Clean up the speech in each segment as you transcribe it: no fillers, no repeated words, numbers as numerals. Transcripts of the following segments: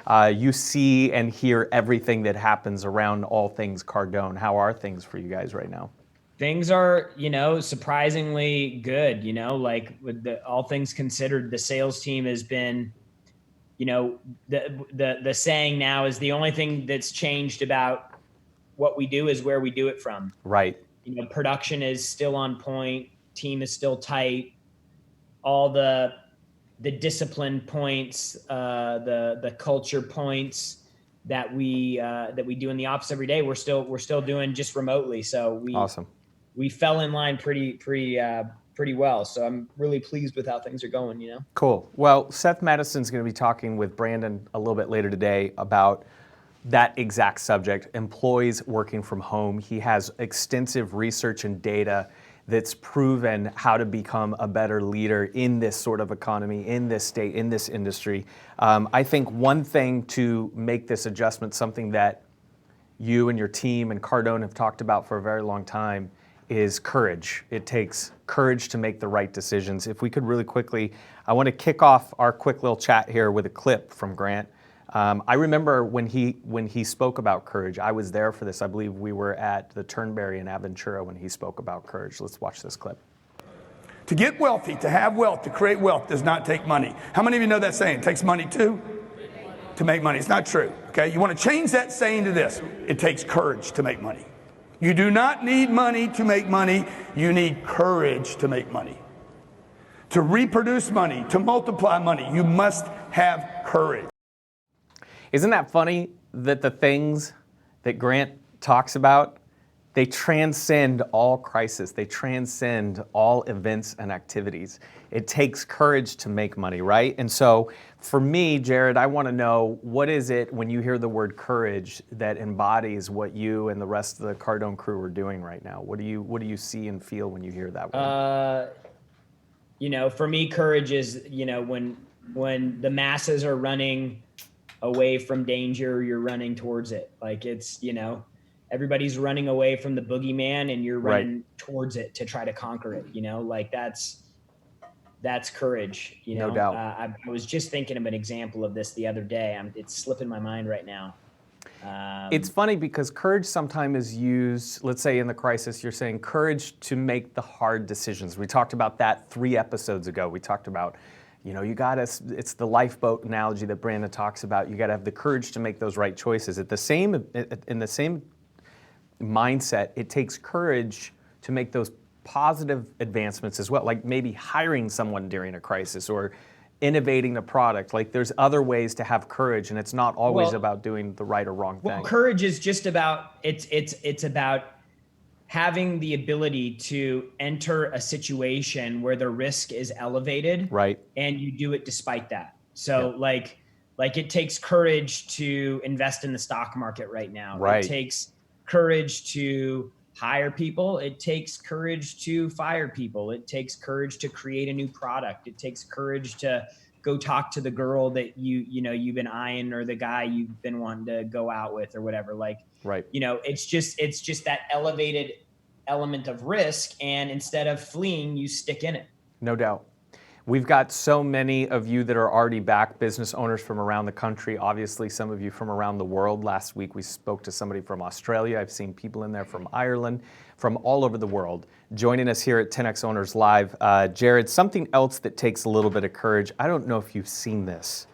You see and hear everything that happens around all things Cardone. How are things for you guys right now? Things are, surprisingly good, like with all things considered, the sales team has been, the saying now is the only thing that's changed about what we do is where we do it from. Right. Production is still on point, team is still tight, all the discipline points, the culture points that we do in the office every day, we're still doing just remotely. So Awesome. we fell in line pretty well. So I'm really pleased with how things are going. Cool. Well, Seth Madison's going to be talking with Brandon a little bit later today about that exact subject, employees working from home. He has extensive research and data that's proven how to become a better leader in this sort of economy, in this state, in this industry. I think one thing to make this adjustment, something that you and your team and Cardone have talked about for a very long time, is courage. It takes courage to make the right decisions. If we could really quickly, I want to kick off our quick little chat here with a clip from Grant. I remember when he spoke about courage. I was there for this. I believe we were at the Turnberry in Aventura when he spoke about courage. Let's watch this clip. To get wealthy, to have wealth, to create wealth does not take money. How many of you know that saying? It takes money too? To make money. It's not true. Okay? You want to change that saying to this. It takes courage to make money. You do not need money to make money. You need courage to make money. To reproduce money, to multiply money, you must have courage. Isn't that funny that the things that Grant talks about, they transcend all crisis. They transcend all events and activities. It takes courage to make money, right? And so for me, Jared, I want to know, what is it when you hear the word courage that embodies what you and the rest of the Cardone crew are doing right now? What do you see and feel when you hear that word? For me, courage is, when the masses are running away from danger, you're running towards it. Like it's, everybody's running away from the boogeyman and you're running towards it to try to conquer it, like that's courage, No doubt. I was just thinking of an example of this the other day. It's slipping my mind right now. It's funny because courage sometimes is used, let's say in the crisis, you're saying courage to make the hard decisions. We talked about that 3 episodes ago. We talked about, it's the lifeboat analogy that Brandon talks about. You got to have the courage to make those right choices. In the same mindset, it takes courage to make those positive advancements as well, like maybe hiring someone during a crisis or innovating a product. Like there's other ways to have courage, and it's not always about doing the right or wrong thing. Well, courage is just about it's about having the ability to enter a situation where the risk is elevated, right? And you do it despite that. So like it takes courage to invest in the stock market right now. Right. It takes courage to hire people. It takes courage to fire people. It takes courage to create a new product. It takes courage to go talk to the girl that you've been eyeing, or the guy you've been wanting to go out with, or whatever. Like, right. It's just that elevated element of risk. And instead of fleeing, you stick in it. No doubt. We've got so many of you that are already back, business owners from around the country, obviously some of you from around the world. Last week we spoke to somebody from Australia. I've seen people in there from Ireland, from all over the world, joining us here at 10X Owners Live. Jared, something else that takes a little bit of courage. I don't know if you've seen this,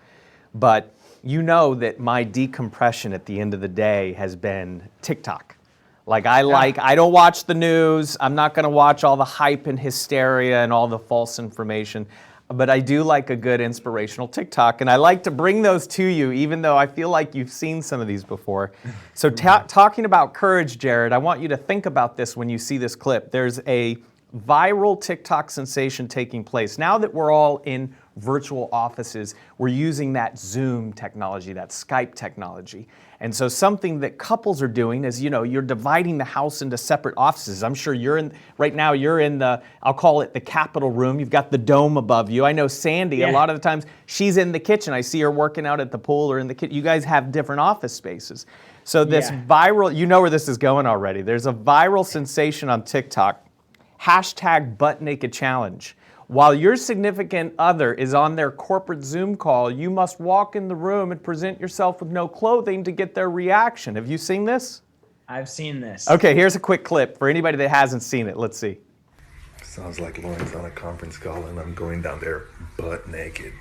but you know that my decompression at the end of the day has been TikTok. I don't watch the news. I'm not going to watch all the hype and hysteria and all the false information, but I do like a good inspirational TikTok, and I like to bring those to you, even though I feel like you've seen some of these before. So talking about courage, Jared, I want you to think about this when you see this clip. There's a viral TikTok sensation taking place. Now that we're all in virtual offices, we're using that Zoom technology, that Skype technology. And so something that couples are doing is, you're dividing the house into separate offices. I'm sure right now you're in I'll call it the Capitol room. You've got the dome above you. I know Sandy, a lot of the times she's in the kitchen. I see her working out at the pool or in the kitchen. You guys have different office spaces. So this viral, you know where this is going already. There's a viral sensation on TikTok, #ButtNakedChallenge. While your significant other is on their corporate Zoom call, you must walk in the room and present yourself with no clothing to get their reaction. Have you seen this? I've seen this. Okay, here's a quick clip for anybody that hasn't seen it. Let's see. Sounds like Lauren's on a conference call and I'm going down there butt naked.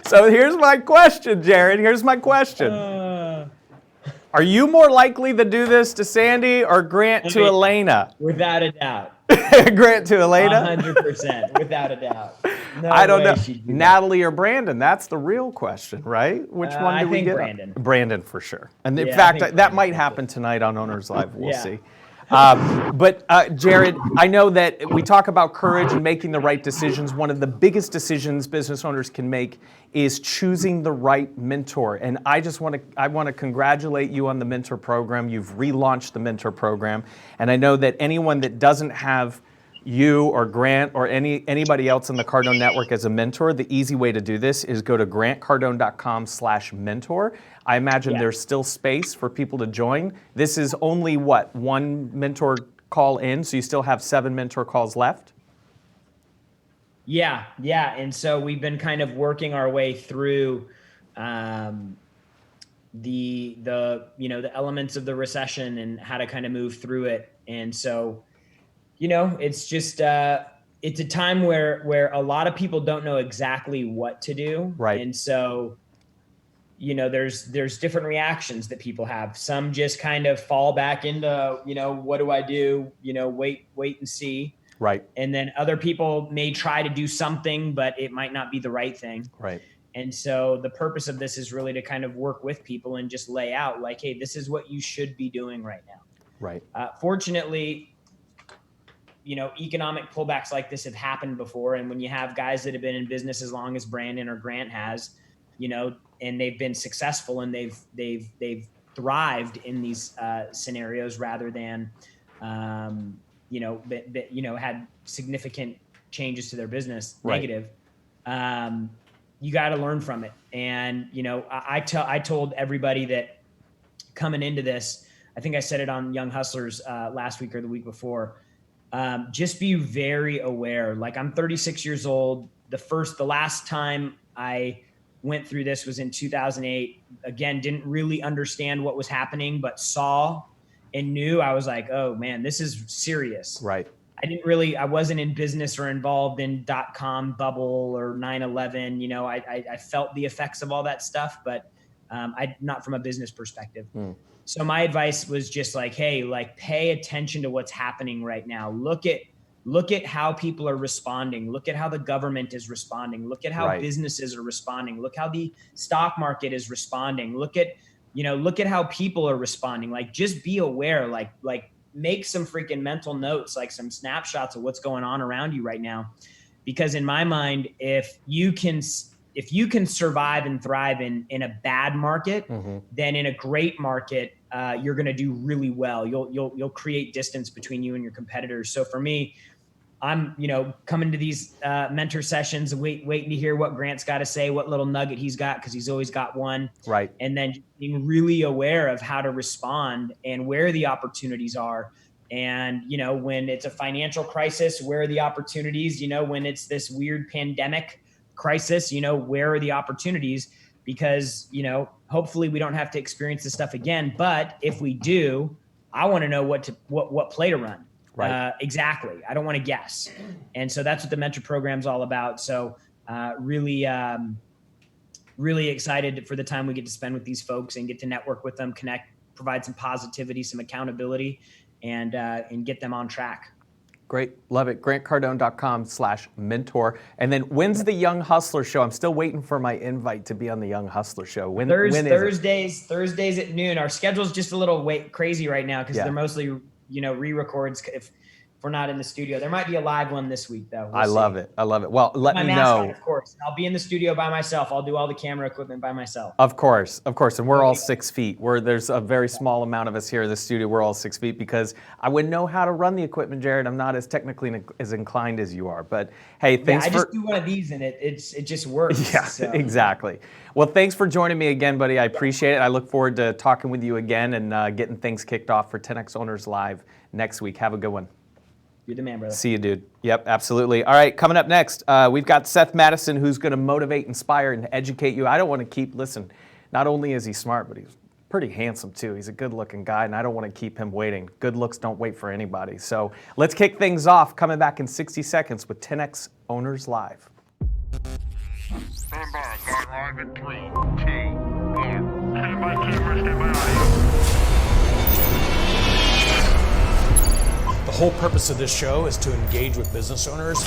So here's my question, Jared. Here's my question. Are you more likely to do this to Sandy or Grant to Elena? Without a doubt. Grant to Elena? 100%, without a doubt. No I don't way know. she'd do that. Natalie or Brandon? That's the real question, right? Which one do we think get? Brandon. Brandon for sure. And in Yeah, I fact, think that Brandon might for happen tonight on Owners Live. We'll Yeah. see. But Jared, I know that we talk about courage and making the right decisions. One of the biggest decisions business owners can make is choosing the right mentor. And I want to congratulate you on the mentor program. You've relaunched the mentor program. And I know that anyone that doesn't have you or Grant or anybody else in the Cardone network as a mentor, the easy way to do this is go to grantcardone.com/mentor. I imagine there's still space for people to join. This is only one mentor call in, so you still have 7 mentor calls left? Yeah. And so we've been kind of working our way through the elements of the recession and how to kind of move through it. And so, it's just it's a time where a lot of people don't know exactly what to do. Right. And so, there's different reactions that people have. Some just kind of fall back into, what do I do? Wait and see. Right. And then other people may try to do something, but it might not be the right thing. Right. And so the purpose of this is really to kind of work with people and just lay out like, hey, this is what you should be doing right now. Right. Fortunately, economic pullbacks like this have happened before. And when you have guys that have been in business as long as Brandon or Grant has, and they've been successful and they've thrived in these scenarios rather than, had significant changes to their business, Right. negative. You got to learn from it. And, I told everybody that coming into this, I think I said it on Young Hustlers last week or the week before, just be very aware. Like, I'm 36 years old. The last time I went through this was in 2008. Again, didn't really understand what was happening, but saw and knew. I was like, oh man, this is serious. Right. I wasn't in business or involved in .com bubble or 9/11. I felt the effects of all that stuff, but not from a business perspective. So my advice was just like, hey, pay attention to what's happening right now. Look at how people are responding. Look at how the government is responding. Look at how Right. businesses are responding. Look how the stock market is responding. Look at how people are responding. Like, just be aware, like make some freaking mental notes, like some snapshots of what's going on around you right now. Because in my mind, if you can survive and thrive in a bad market, then in a great market, you're going to do really well. You'll create distance between you and your competitors. So for me, I'm, coming to these mentor sessions, waiting to hear what Grant's got to say, what little nugget he's got, because he's always got one. Right. And then being really aware of how to respond and where the opportunities are. And, when it's a financial crisis, where are the opportunities? When it's this weird pandemic crisis, where are the opportunities? Because, hopefully we don't have to experience this stuff again. But if we do, I want to know what play to run. Right. Exactly. I don't want to guess. And so that's what the mentor program's all about. So really excited for the time we get to spend with these folks and get to network with them, connect, provide some positivity, some accountability, and get them on track. Great. Love it. grantcardone.com/mentor. And then when's the Young Hustler show? I'm still waiting for my invite to be on the Young Hustler show. When is it? Thursdays at noon. Our schedule's just a little crazy right now because they're mostly, re-records. if we're not in the studio. There might be a live one this week, though. I love it. I love it. Well, let my me mask on, know. of course. I'll be in the studio by myself. I'll do all the camera equipment by myself. Of course. And we're all 6 feet. There's a very small amount of us here in the studio. We're all 6 feet because I wouldn't know how to run the equipment, Jared. I'm not as technically as inclined as you are. But hey, thanks I just do one of these and it just works. Yeah, so. exactly. Well, thanks for joining me again, buddy. I appreciate it. I look forward to talking with you again and getting things kicked off for 10X Owners Live next week. Have a good one. You're the man, brother. See you, dude. Yep, absolutely. All right, coming up next, we've got Seth Madison, who's going to motivate, inspire, and educate you. I don't want to listen, not only is he smart, but he's pretty handsome too. He's a good-looking guy, and I don't want to keep him waiting. Good looks don't wait for anybody. So let's kick things off, coming back in 60 seconds with 10X Owners Live. Stand by. Going live in 3, 2, 1. Stand by camera, stand by audio. The whole purpose of this show is to engage with business owners,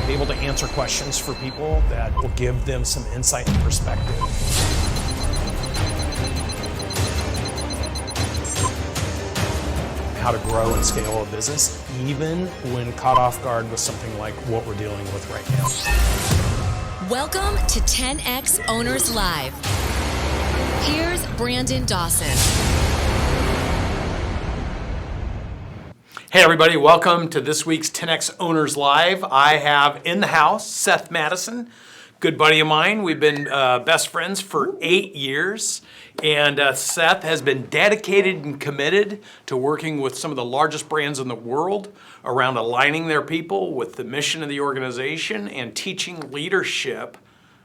be able to answer questions for people that will give them some insight and perspective. How to grow and scale a business, even when caught off guard with something like what we're dealing with right now. Welcome to 10X Owners Live. Here's Brandon Dawson. Hey everybody, welcome to this week's 10X Owners Live. I have in the house Seth Madison, good buddy of mine. We've been best friends for 8 years, and Seth has been dedicated and committed to working with some of the largest brands in the world around aligning their people with the mission of the organization and teaching leadership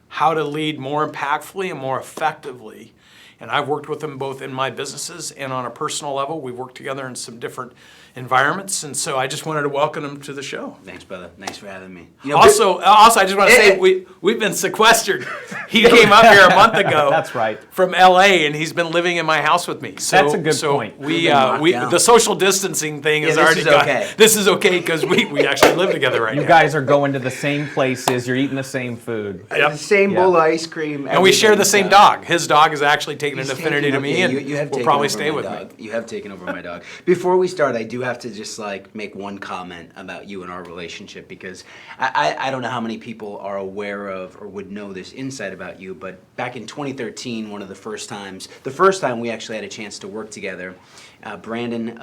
how to lead more impactfully and more effectively. And I've worked with him both in my businesses and on a personal level. We've worked together in some different environments, and so I just wanted to welcome him to the show. Thanks, brother. Thanks for having me. Also, I just want to say we've been sequestered. He came up here a month ago. That's right. From LA, and he's been living in my house with me. So, That's a good point. We the social distancing thing is this already is done. okay. This is okay because we actually live together right now. You guys are going to the same places. You're eating the same food. Yep. The same bowl of ice cream. And we share the same everything. dog. His dog has actually taken an He's affinity taken to over- me, yeah, and you have will taken probably over stay my with dog. me. You have taken over my dog. Before we start, I do have to just make one comment about you and our relationship, because I don't know how many people are aware of or would know this insight about you, but back in 2013, the first time we actually had a chance to work together, Brandon,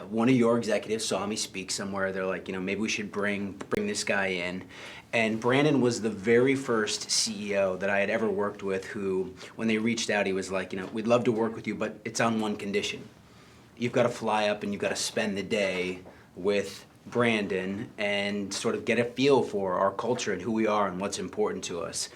one of your executives saw me speak somewhere. They're like, maybe we should bring this guy in. And Brandon was the very first CEO that I had ever worked with who, when they reached out, he was like, we'd love to work with you, but it's on one condition. You've got to fly up and you've got to spend the day with Brandon and sort of get a feel for our culture and who we are and what's important to us.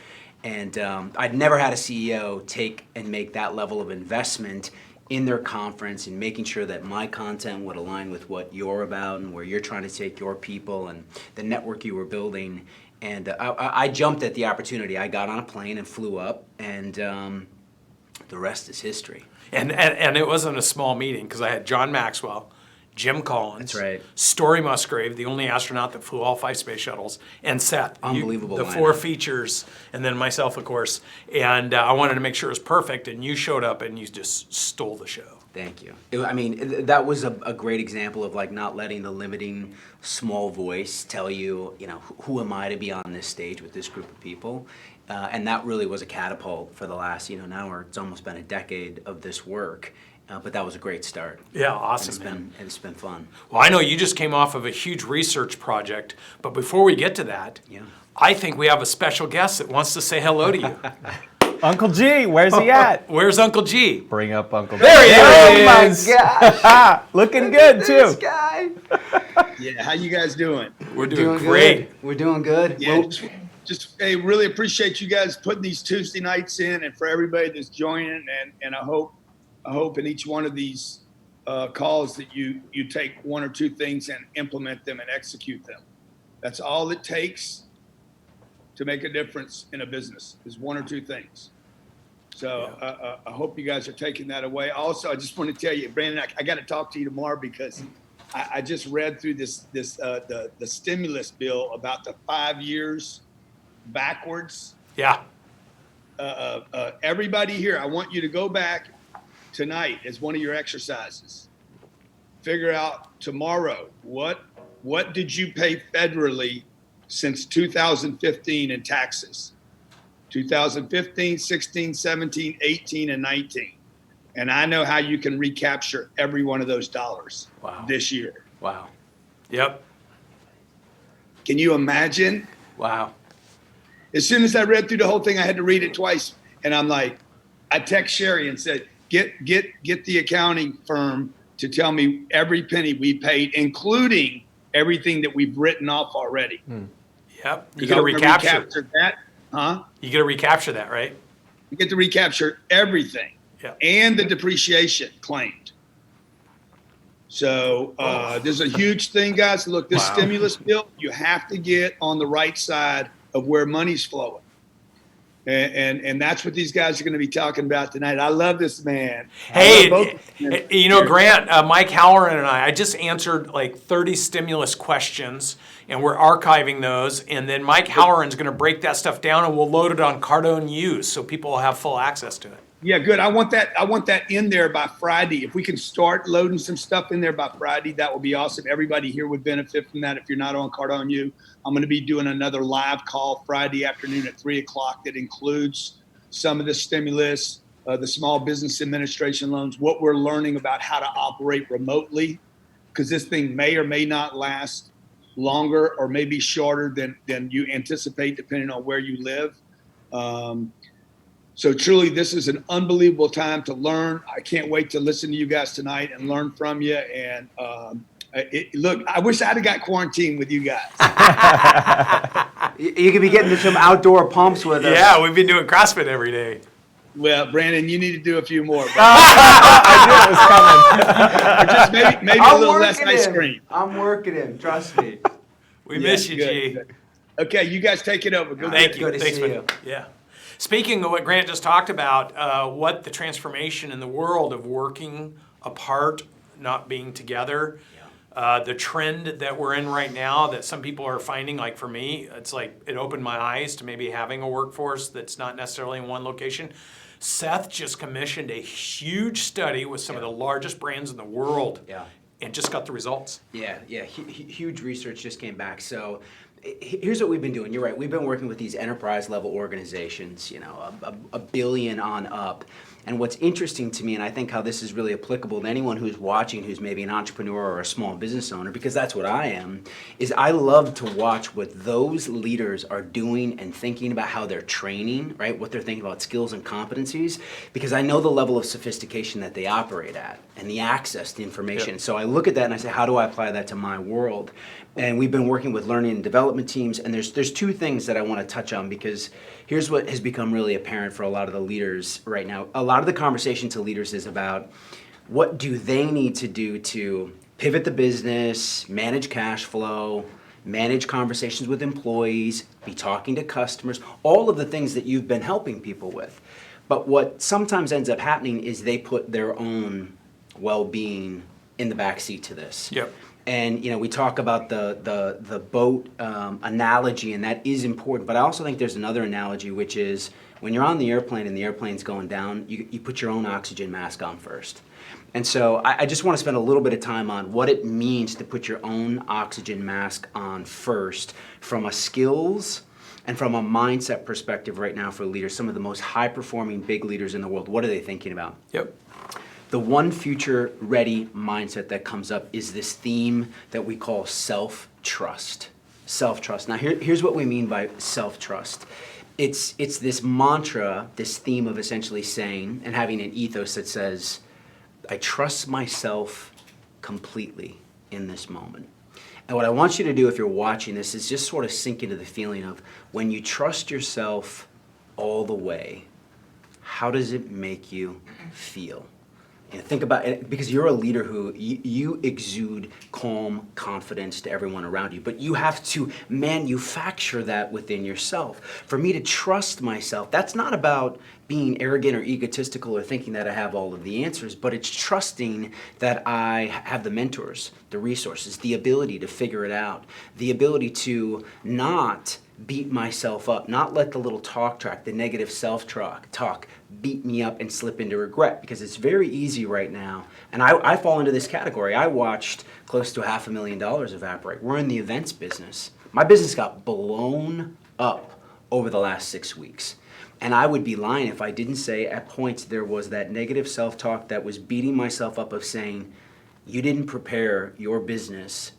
And I'd never had a CEO take and make that level of investment in their conference and making sure that my content would align with what you're about and where you're trying to take your people and the network you were building. And I jumped at the opportunity. I got on a plane and flew up, and the rest is history. And it wasn't a small meeting, because I had John Maxwell, Jim Collins, That's right. Story Musgrave, the only astronaut that flew all 5 space shuttles, and Seth. Unbelievable The lineup. 4 features, and then myself, of course. And I wanted to make sure it was perfect, and you showed up and you just stole the show. Thank you. That was a great example of not letting the limiting small voice tell you, who am I to be on this stage with this group of people? And that really was a catapult for the last, now it's almost been a decade of this work. But that was a great start. Yeah, awesome, It's been fun. Well, I know you just came off of a huge research project, but before we get to that, Yeah. I think we have a special guest that wants to say hello to you. Uncle G, where's he at? Where's Uncle G? Bring up Uncle G. There he There is. he is. Looking good too. Guy. Yeah, how you guys doing? We're doing great. Good. We're doing good. Yeah, Well, just hey, really appreciate you guys putting these Tuesday nights in, and for everybody that's joining. And I hope in each one of these calls that you take one or two things and implement them and execute them. That's all it takes to make a difference in a business, is one or two things. So I hope you guys are taking that away. Also, I just want to tell you, Brandon, I got to talk to you tomorrow, because I just read through the stimulus bill about the 5 years backwards. Yeah. Everybody here, I want you to go back tonight as one of your exercises. figure out tomorrow what did you pay federally since 2015 in taxes? 2015, 16, 17, 18, and 19. And I know how you can recapture every one of those dollars this year. Wow. Yep. Can you imagine? Wow. As soon as I read through the whole thing, I had to read it twice. And I'm like, I text Sherry and said, get the accounting firm to tell me every penny we paid, including everything that we've written off already. Yep. You got to recapture that, huh? You got to recapture that, right? You get to recapture everything. Yep. And the depreciation claimed. So there's a huge thing, guys. Look, this stimulus bill, you have to get on the right side of where money's flowing. And that's what these guys are going to be talking about tonight. I love this man. Hey, Grant, Mike Halloran and I just answered like 30 stimulus questions, and we're archiving those. And then Mike Halloran's going to break that stuff down, and we'll load it on Cardone News so people will have full access to it. Yeah, good. I want that in there by Friday. If we can start loading some stuff in there by Friday, that would be awesome. Everybody here would benefit from that. If you're not on Cardone U, I'm going to be doing another live call Friday afternoon at 3:00 that includes some of the stimulus, the Small Business Administration loans, what we're learning about how to operate remotely, because this thing may or may not last longer or maybe shorter than you anticipate, depending on where you live. So truly, this is an unbelievable time to learn. I can't wait to listen to you guys tonight and learn from you. And look, I wish I'd have got quarantined with you guys. You could be getting to some outdoor pumps with us. Yeah, we've been doing CrossFit every day. Well, Brandon, you need to do a few more. I knew it was coming. Or just maybe a little less ice cream. I'm working him. Trust me. We miss you, good, G. good. Okay, you guys take it over. Go Thank get you. it. Good to Thanks, see man. you. Yeah. Speaking of what Grant just talked about, what the transformation in the world of working apart, not being together, the trend that we're in right now that some people are finding, like for me, it's like it opened my eyes to maybe having a workforce that's not necessarily in one location. Seth just commissioned a huge study with some of the largest brands in the world and just got the results. Yeah. Huge research just came back. So here's what we've been doing. You're right. We've been working with these enterprise level organizations, a billion on up. And what's interesting to me, and I think how this is really applicable to anyone who's watching who's maybe an entrepreneur or a small business owner, because that's what I am, is I love to watch what those leaders are doing and thinking about how they're training, right? What they're thinking about skills and competencies, because I know the level of sophistication that they operate at and the access to information. Yep. So I look at that and I say, how do I apply that to my world? And we've been working with learning and development teams, and there's two things that I want to touch on, because here's what has become really apparent for a lot of the leaders right now. A lot of the conversation to leaders is about what do they need to do to pivot the business, manage cash flow, manage conversations with employees, be talking to customers, all of the things that you've been helping people with. But what sometimes ends up happening is they put their own well-being in the backseat to this. Yep. And we talk about the boat analogy, and that is important. But I also think there's another analogy, which is when you're on the airplane and the airplane's going down, you put your own oxygen mask on first. And so I just want to spend a little bit of time on what it means to put your own oxygen mask on first, from a skills and from a mindset perspective right now for leaders. Some of the most high-performing big leaders in the world, what are they thinking about? Yep. The one future-ready mindset that comes up is this theme that we call self-trust. Self-trust. Now, here's what we mean by self-trust. It's this mantra, this theme of essentially saying and having an ethos that says, I trust myself completely in this moment. And what I want you to do if you're watching this is just sort of sink into the feeling of when you trust yourself all the way, how does it make you feel? Think about it, because you're a leader who you exude calm confidence to everyone around you, but you have to manufacture that within yourself. For me to trust myself, that's not about being arrogant or egotistical or thinking that I have all of the answers, but it's trusting that I have the mentors, the resources, the ability to figure it out, the ability to not beat myself up, not let the little talk track, the negative self-talk beat me up and slip into regret, because it's very easy right now. And I fall into this category. I watched close to $500,000 evaporate. We're in the events business. My business got blown up over the last 6 weeks. And I would be lying if I didn't say at points there was that negative self-talk that was beating myself up of saying, you didn't prepare your business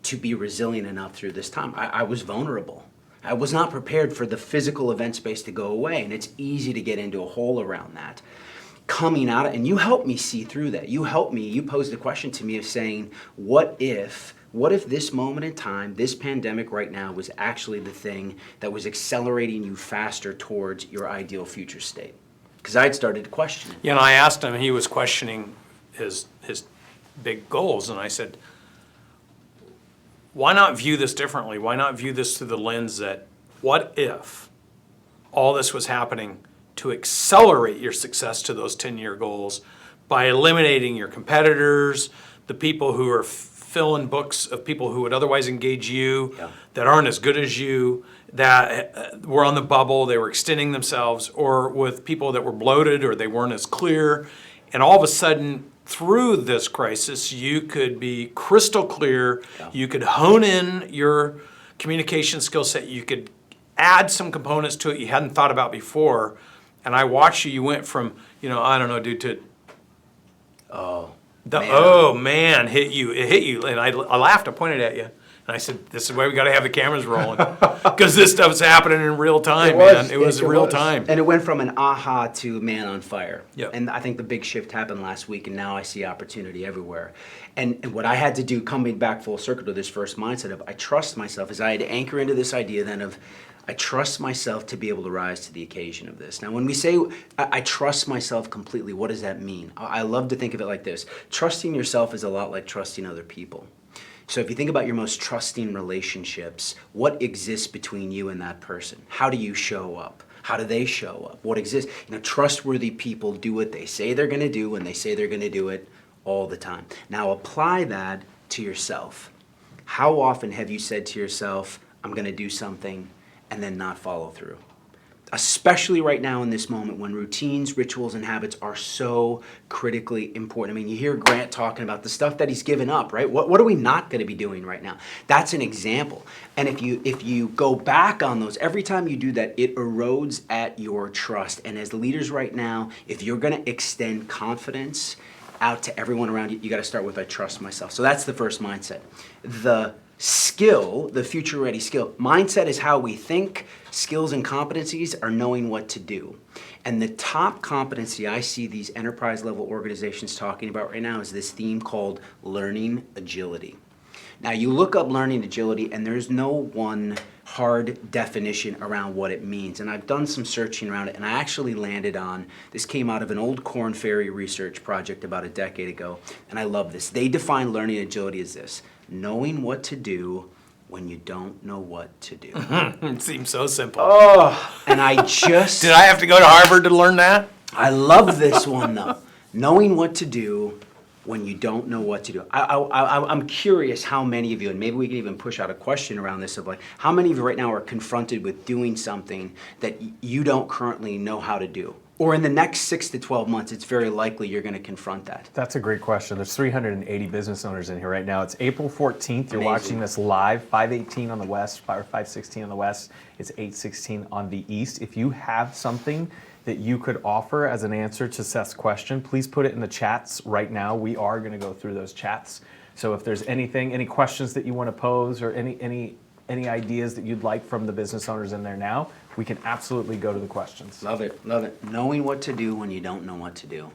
to be resilient enough through this time. I was vulnerable. I was not prepared for the physical event space to go away, and it's easy to get into a hole around that. Coming out, and you helped me see through that. You helped me, you posed a question to me of saying, what if this moment in time, this pandemic right now, was actually the thing that was accelerating you faster towards your ideal future state? Because I'd started to question it. Yeah, and I asked him, he was questioning his big goals, and I said, why not view this differently? Why not view this through the lens that, what if all this was happening to accelerate your success to those 10-year goals by eliminating your competitors, the people who are filling books of people who would otherwise engage you, that aren't as good as you, that were on the bubble, they were extending themselves, or with people that were bloated or they weren't as clear. And all of a sudden, through this crisis, you could be crystal clear, you could hone in your communication skill set, you could add some components to it you hadn't thought about before. And I watched you went from, I don't know, dude, to, man, hit you. It hit you. And I laughed, I pointed at you. And I said, this is why we got to have the cameras rolling. Because this stuff's happening in real time, man. It was real time. And it went from an aha to man on fire. Yep. And I think the big shift happened last week, and now I see opportunity everywhere. And what I had to do, coming back full circle to this first mindset of I trust myself, is I had to anchor into this idea then of I trust myself to be able to rise to the occasion of this. Now, when we say I trust myself completely, what does that mean? I love to think of it like this. Trusting yourself is a lot like trusting other people. So if you think about your most trusting relationships, what exists between you and that person? How do you show up? How do they show up? What exists? Trustworthy people do what they say they're going to do when they say they're going to do it all the time. Now apply that to yourself. How often have you said to yourself, I'm going to do something, and then not follow through? Especially right now in this moment when routines, rituals, and habits are so critically important. I mean, you hear Grant talking about the stuff that he's given up, right? What are we not going to be doing right now? That's an example. And if you go back on those, every time you do that, it erodes at your trust. And as leaders right now, if you're going to extend confidence out to everyone around you, you got to start with I trust myself. So that's the first mindset. The skill, the future ready skill. Mindset is how we think. Skills and competencies are knowing what to do. And the top competency I see these enterprise level organizations talking about right now is this theme called learning agility. Now you look up learning agility and there's no one hard definition around what it means. And I've done some searching around it and I actually landed on, this came out of an old Korn Ferry research project about a decade ago. And I love this. They define learning agility as this: knowing what to do when you don't know what to do. It seems so simple. Oh, and I just... Did I have to go to Harvard to learn that? I love this one though. Knowing what to do when you don't know what to do. I'm curious how many of you, and maybe we can even push out a question around this of like, how many of you right now are confronted with doing something that you don't currently know how to do? Or in the next 6 to 12 months, it's very likely you're going to confront that. That's a great question. There's 380 business owners in here right now. It's April 14th. You're Amazing. watching this live, 5:18 on the west, or 5:16 on the west. It's 8:16 on the east. If you have something that you could offer as an answer to Seth's question, please put it in the chats right now. We are going to go through those chats. So if there's anything, any questions that you want to pose or any ideas that you'd like from the business owners in there now, we can absolutely go to the questions. Love it, love it. Knowing what to do when you don't know what to do.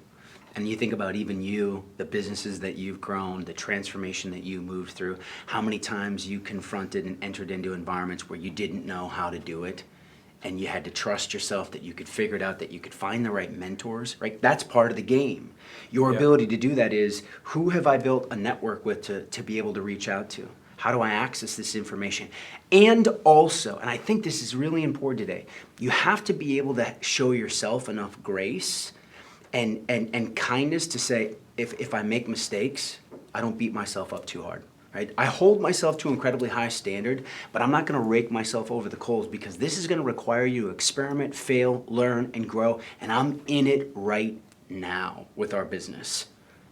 And you think about even you, the businesses that you've grown, the transformation that you moved through, how many times you confronted and entered into environments where you didn't know how to do it, and you had to trust yourself that you could figure it out, that you could find the right mentors, right? That's part of the game. Your ability to do that is, who have I built a network with to be able to reach out to? How do I access this information? And also, and I think this is really important today, you have to be able to show yourself enough grace and kindness to say, if I make mistakes, I don't beat myself up too hard. right? I hold myself to an incredibly high standard, but I'm not going to rake myself over the coals because this is going to require you to experiment, fail, learn, and grow. And I'm in it right now with our business.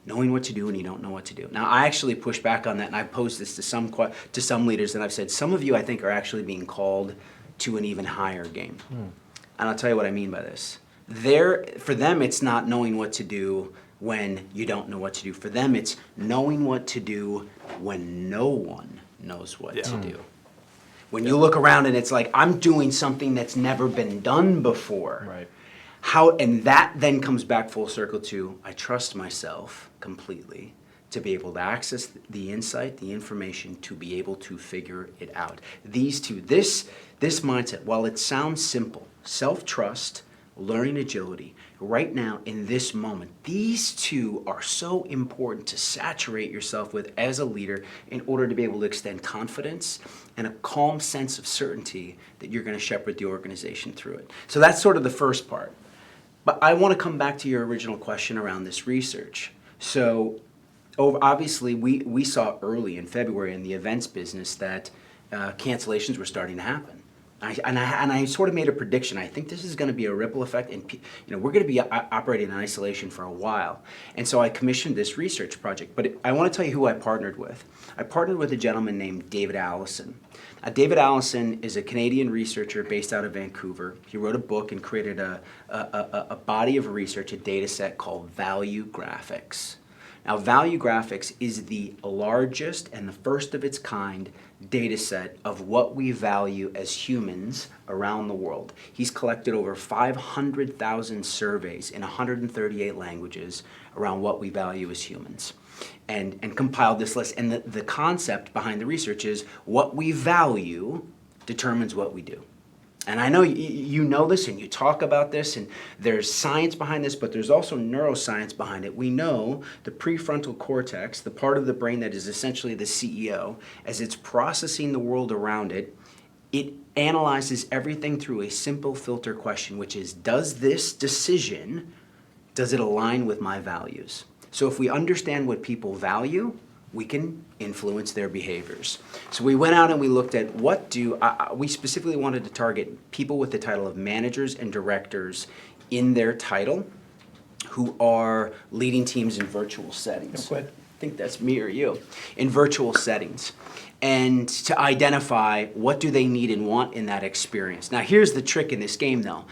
Knowing what to do when you don't know what to do. Now, I actually push back on that, and I've posed this to some leaders, and I've said, some of you, I think, are actually being called to an even higher game. And I'll tell you what I mean by this. For them, it's not knowing what to do when you don't know what to do. For them, it's knowing what to do when no one knows what to do. When you look around and it's like, I'm doing something that's never been done before. Right. And that then comes back full circle to, I trust myself completely to be able to access the insight, the information, to be able to figure it out. These two, this mindset, while it sounds simple, self-trust, learning agility, right now in this moment, these two are so important to saturate yourself with as a leader in order to be able to extend confidence and a calm sense of certainty that you're going to shepherd the organization through it. So that's sort of the first part. But I want to come back to your original question around this research. So obviously we saw early in February in the events business that cancellations were starting to happen. And I sort of made a prediction. I think this is going to be a ripple effect, and we're going to be operating in isolation for a while. And so I commissioned this research project. But I want to tell you who I partnered with. I partnered with a gentleman named David Allison. David Allison is a Canadian researcher based out of Vancouver. He wrote a book and created a body of research, a data set called Value Graphics. Now, Value Graphics is the largest and the first of its kind data set of what we value as humans around the world. He's collected over 500,000 surveys in 138 languages around what we value as humans and compiled this list. And the concept behind the research is what we value determines what we do. And I know you know this and you talk about this, and there's science behind this, but there's also neuroscience behind it. We know the prefrontal cortex, the part of the brain that is essentially the CEO, as it's processing the world around it, it analyzes everything through a simple filter question, which is, does this decision, does it align with my values? So if we understand what people value, we can influence their behaviors. So we went out and we looked at we specifically wanted to target people with the title of managers and directors in their title who are leading teams in virtual settings. I think that's me or you, in virtual settings. And to identify what do they need and want in that experience. Now here's the trick in this game though.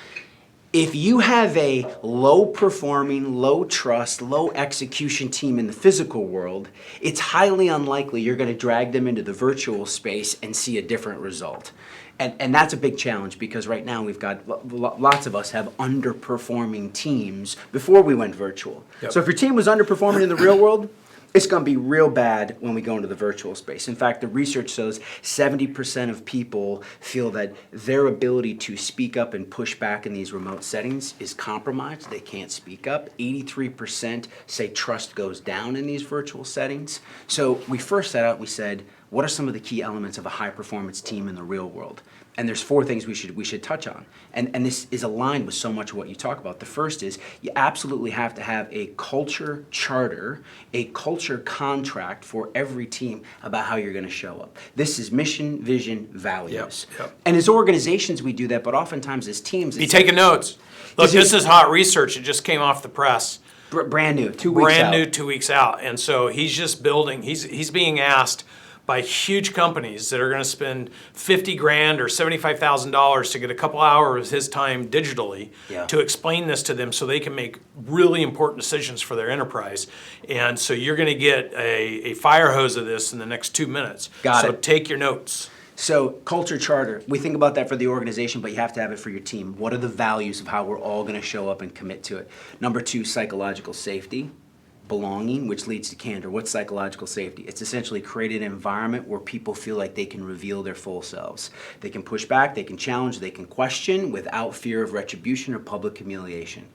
If you have a low-performing, low-trust, low-execution team in the physical world, it's highly unlikely you're going to drag them into the virtual space and see a different result. And that's a big challenge because right now we've got lots of us have underperforming teams before we went virtual. Yep. So if your team was underperforming in the real world, it's going to be real bad when we go into the virtual space. In fact, the research shows 70% of people feel that their ability to speak up and push back in these remote settings is compromised. They can't speak up. 83% say trust goes down in these virtual settings. So we first set out, we said, what are some of the key elements of a high-performance team in the real world? And there's 4 things we should touch on. And this is aligned with so much of what you talk about. The first is you absolutely have to have a culture charter, a culture contract for every team about how you're going to show up. This is mission, vision, values. Yep. And as organizations, we do that, but oftentimes as teams... Be taking notes. Look, this is hot research. It just came off the press. Brand new, 2 weeks out. Brand new, 2 weeks out. And so he's just building. He's being asked by huge companies that are going to spend $50,000 or $75,000 to get a couple hours of his time digitally to explain this to them so they can make really important decisions for their enterprise. And so you're going to get a fire hose of this in the next 2 minutes. So take your notes. So culture charter, we think about that for the organization, but you have to have it for your team. What are the values of how we're all going to show up and commit to it? Number 2, psychological safety. Belonging, which leads to candor. What's psychological safety? It's essentially create an environment where people feel like they can reveal their full selves. They can push back, they can challenge, they can question without fear of retribution or public humiliation.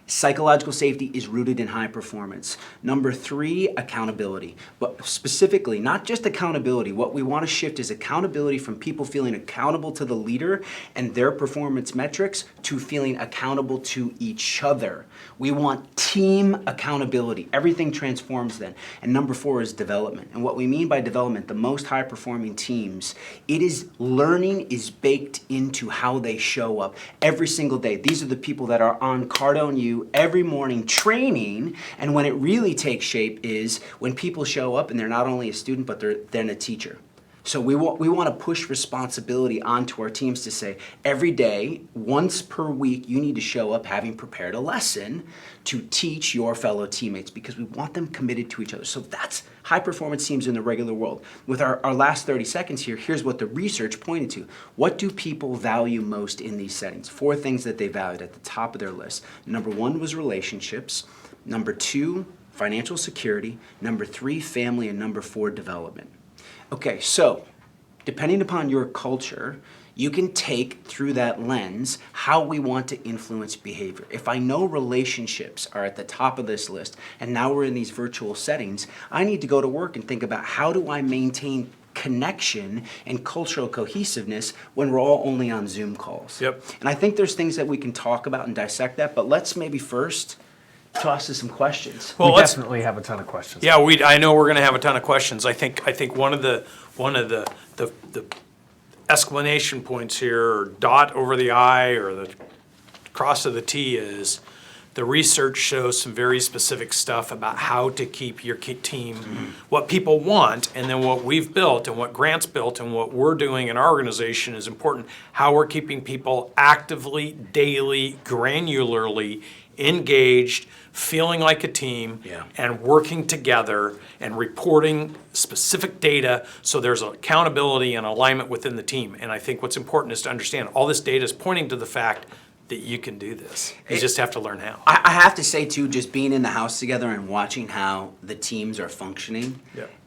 Psychological safety is rooted in high performance. Number 3, accountability. But specifically, not just accountability. What we want to shift is accountability from people feeling accountable to the leader and their performance metrics to feeling accountable to each other. We want team accountability. Everything transforms then. And number 4 is development. And what we mean by development, the most high performing teams, it is learning is baked into how they show up every single day. These are the people that are on Cardone U every morning training, and when it really takes shape is when people show up and they're not only a student, but they're then a teacher. So we want to push responsibility onto our teams to say, every day, once per week, you need to show up having prepared a lesson to teach your fellow teammates, because we want them committed to each other. So that's high performance teams in the regular world. With our last 30 seconds here, here's what the research pointed to. What do people value most in these settings? 4 things that they valued at the top of their list. Number 1 was relationships. Number 2, financial security. Number 3, family. And number 4, development. Okay, so depending upon your culture, you can take through that lens how we want to influence behavior. If I know relationships are at the top of this list, and now we're in these virtual settings, I need to go to work and think about how do I maintain connection and cultural cohesiveness when we're all only on Zoom calls. Yep. And I think there's things that we can talk about and dissect that, but let's maybe first toss to some questions. Well, We definitely have a ton of questions. Yeah, I know we're going to have a ton of questions. I think one of the exclamation points here, or dot over the I, or the cross of the T, is the research shows some very specific stuff about how to keep your team, what people want, and then what we've built and what Grant's built and what we're doing in our organization is important. How we're keeping people actively, daily, granularly engaged, feeling like a team, and working together and reporting specific data so there's accountability and alignment within the team. And I think what's important is to understand all this data is pointing to the fact that you can do this. You just have to learn how. I have to say, too, just being in the house together and watching how the teams are functioning,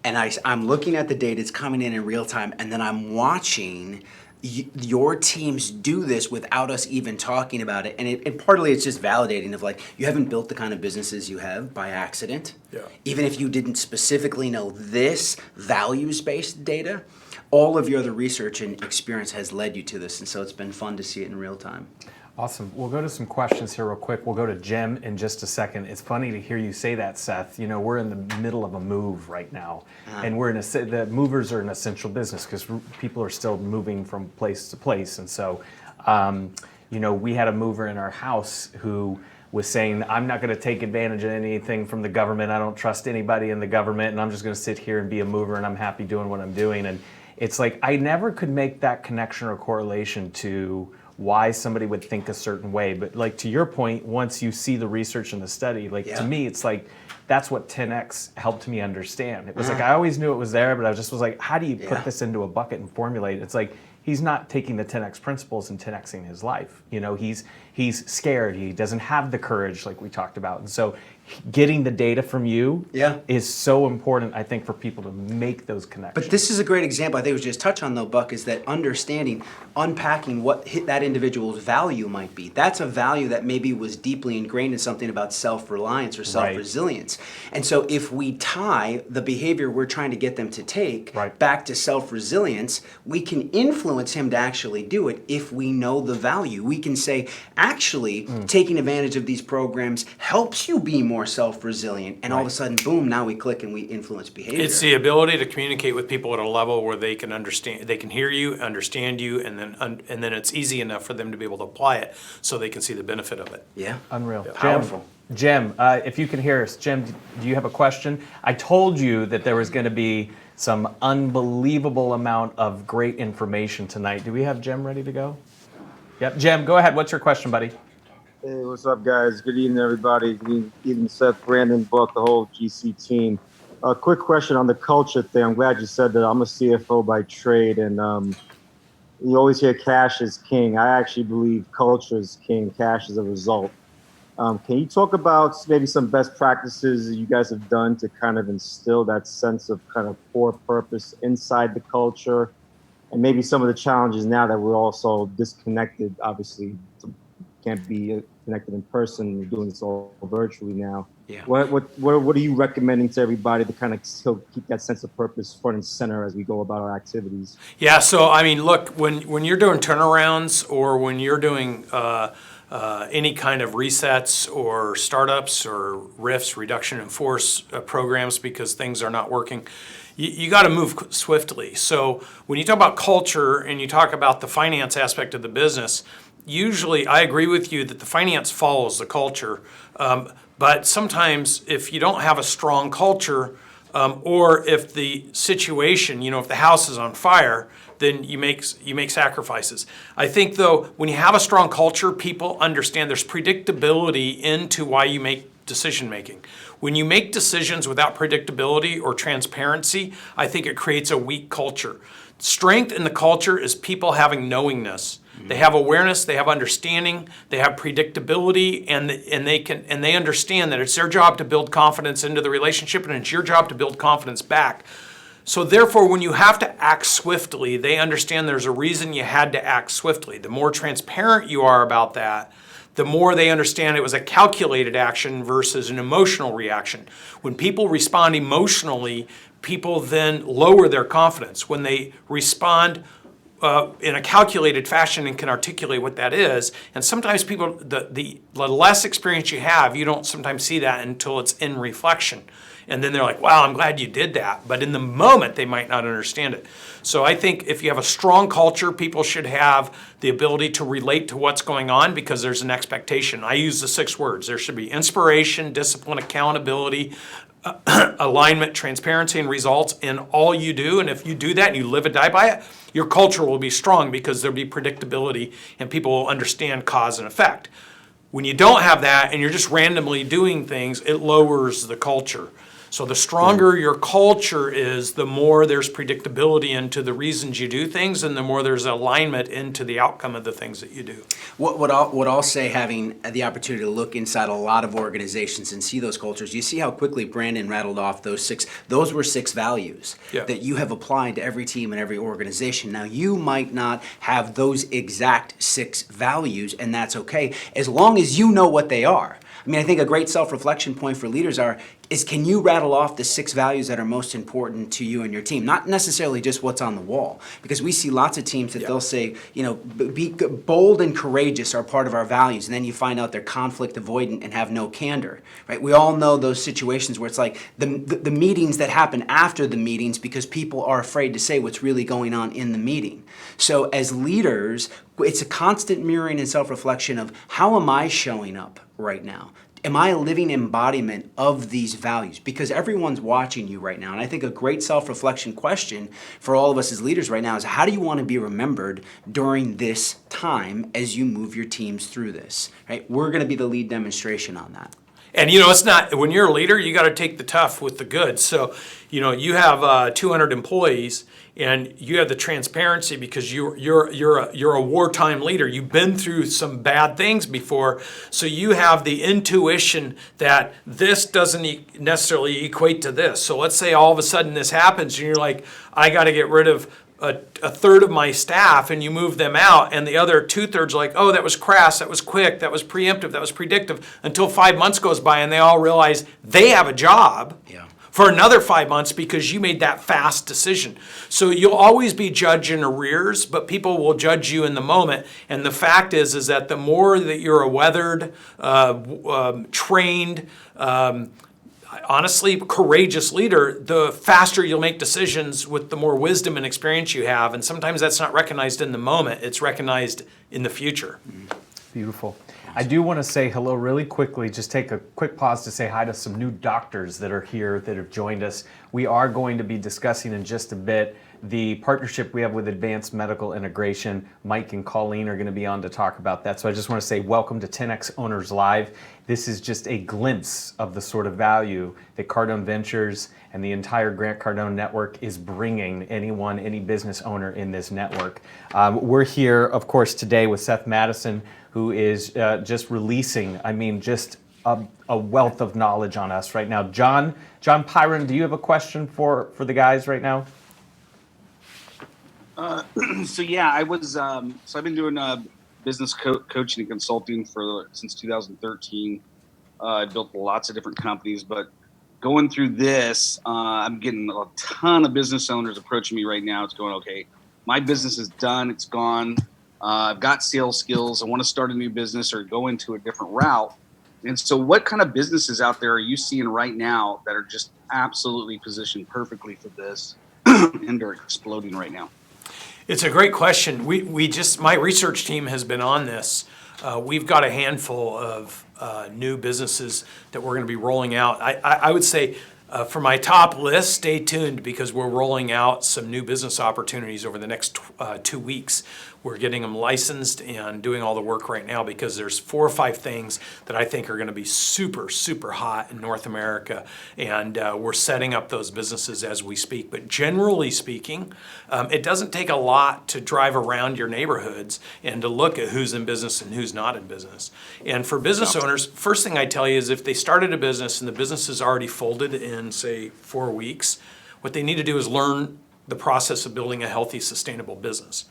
and I'm looking at the data, it's coming in real time, and then I'm watching your teams do this without us even talking about it. And partly it's just validating of like, you haven't built the kind of businesses you have by accident. Yeah. Even if you didn't specifically know this values-based data, all of your other research and experience has led you to this. And so it's been fun to see it in real time. Awesome. We'll go to some questions here real quick. We'll go to Jim in just a second. It's funny to hear you say that, Seth. You know, we're in the middle of a move right now, and the movers are an essential business because people are still moving from place to place. And so, you know, we had a mover in our house who was saying, I'm not going to take advantage of anything from the government. I don't trust anybody in the government, and I'm just going to sit here and be a mover, and I'm happy doing what I'm doing. And it's like, I never could make that connection or correlation to why somebody would think a certain way. But like, to your point, once you see the research and the study, like to me, it's like, that's what 10X helped me understand. It was like, I always knew it was there, but I just was like, how do you put this into a bucket and formulate it? It's like, he's not taking the 10X principles and 10Xing his life. You know, he's scared. He doesn't have the courage like we talked about. And so getting the data from you is so important, I think, for people to make those connections. But this is a great example, I think it was just touch on though, Buck, is that understanding, unpacking what that individual's value might be. That's a value that maybe was deeply ingrained in something about self-reliance or self-resilience. And so if we tie the behavior we're trying to get them to take back to self-resilience, we can influence him to actually do it if we know the value. We can say, actually, taking advantage of these programs helps you be more self-resilient, and all of a sudden, boom, now we click and we influence behavior. It's the ability to communicate with people at a level where they can understand, they can hear you, understand you, and then it's easy enough for them to be able to apply it so they can see the benefit of it. Yeah. Unreal. Yeah. Powerful. Jim, if you can hear us, Jim, do you have a question? I told you that there was going to be some unbelievable amount of great information tonight. Do we have Jim ready to go? Yep. Jim, go ahead. What's your question, buddy? Hey, what's up, guys? Good evening, everybody. Good evening, Seth, Brandon, Buck, the whole GC team. A quick question on the culture thing. I'm glad you said that. I'm a CFO by trade, and you always hear cash is king. I actually believe culture is king. Cash is a result. Can you talk about maybe some best practices you guys have done to kind of instill that sense of kind of core purpose inside the culture, and maybe some of the challenges now that we're all so disconnected, obviously, can't be connected in person. We're doing this all virtually now. Yeah. What are you recommending to everybody to kind of still keep that sense of purpose front and center as we go about our activities? Yeah, so I mean, look, when you're doing turnarounds or when you're doing any kind of resets or startups or RIFs, reduction in force programs because things are not working, you got to move swiftly. So when you talk about culture and you talk about the finance aspect of the business, usually I agree with you that the finance follows the culture. But sometimes if you don't have a strong culture, or if the situation, if the house is on fire, then you make sacrifices. I think though, when you have a strong culture, people understand there's predictability into why you make decision making. When you make decisions without predictability or transparency, I think it creates a weak culture. Strength in the culture is people having knowingness. They have awareness, they have understanding, they have predictability, and they understand that it's their job to build confidence into the relationship, and it's your job to build confidence back. So therefore, when you have to act swiftly, they understand there's a reason you had to act swiftly. The more transparent you are about that, the more they understand it was a calculated action versus an emotional reaction. When people respond emotionally, people then lower their confidence. When they respond in a calculated fashion and can articulate what that is, and sometimes people, the less experience you have, you don't sometimes see that until it's in reflection. And then they're like, wow, I'm glad you did that. But in the moment, they might not understand it. So I think if you have a strong culture, people should have the ability to relate to what's going on because there's an expectation. I use the 6 words. There should be inspiration, discipline, accountability, alignment, transparency, and results in all you do. And if you do that and you live and die by it, your culture will be strong because there'll be predictability and people will understand cause and effect. When you don't have that and you're just randomly doing things, it lowers the culture. So the stronger your culture is, the more there's predictability into the reasons you do things, and the more there's alignment into the outcome of the things that you do. What I'll say, having the opportunity to look inside a lot of organizations and see those cultures, you see how quickly Brandon rattled off those 6. Those were 6 values that you have applied to every team and every organization. Now, you might not have those exact 6 values, and that's okay, as long as you know what they are. I mean, I think a great self-reflection point for leaders is can you rattle off the 6 values that are most important to you and your team? Not necessarily just what's on the wall, because we see lots of teams that they'll say, be bold and courageous are part of our values, and then you find out they're conflict avoidant and have no candor, right? We all know those situations where it's like the meetings that happen after the meetings because people are afraid to say what's really going on in the meeting. So as leaders, it's a constant mirroring and self-reflection of how am I showing up right now? Am I a living embodiment of these values? Because everyone's watching you right now. And I think a great self-reflection question for all of us as leaders right now is how do you want to be remembered during this time as you move your teams through this? Right? We're going to be the lead demonstration on that. And it's not, when you're a leader, you got to take the tough with the good. So, you have 200 employees and you have the transparency because you're a wartime leader. You've been through some bad things before, so you have the intuition that this doesn't necessarily equate to this. So let's say all of a sudden this happens and you're like, I got to get rid of a third of my staff, and you move them out, and the other 2/3 like, oh, that was crass, that was quick, that was preemptive, that was predictive, until 5 months goes by and they all realize they have a job for another 5 months because you made that fast decision. So you'll always be judged in arrears, but people will judge you in the moment. And the fact is that the more that you're a weathered, trained, honestly, courageous leader, the faster you'll make decisions with the more wisdom and experience you have. And sometimes that's not recognized in the moment, it's recognized in the future. Beautiful. I do want to say hello really quickly, just take a quick pause to say hi to some new doctors that are here that have joined us. We are going to be discussing in just a bit the partnership we have with Advanced Medical Integration. Mike and Colleen are going to be on to talk about that. So I just want to say welcome to 10X Owners Live. This is just a glimpse of the sort of value that Cardone Ventures and the entire Grant Cardone network is bringing any business owner in this network. We're here, of course, today with Seth Madison, who is just releasing, just a wealth of knowledge on us right now. John Pyron, do you have a question for the guys right now? So yeah, I was. So I've been doing business coaching and consulting since 2013. I built lots of different companies, but going through this, I'm getting a ton of business owners approaching me right now. It's going, okay, my business is done. It's gone. I've got sales skills. I want to start a new business or go into a different route. And so what kind of businesses out there are you seeing right now that are just absolutely positioned perfectly for this and are exploding right now? It's a great question. My research team has been on this. We've got a handful of new businesses that we're going to be rolling out. I would say for my top list, stay tuned because we're rolling out some new business opportunities over the next 2 weeks. We're getting them licensed and doing all the work right now because there's 4 or 5 things that I think are going to be super, super hot in North America. And we're setting up those businesses as we speak. But generally speaking, it doesn't take a lot to drive around your neighborhoods and to look at who's in business and who's not in business. And for business owners, first thing I tell you is if they started a business and the business is already folded in, say, 4 weeks, what they need to do is learn the process of building a healthy, sustainable business.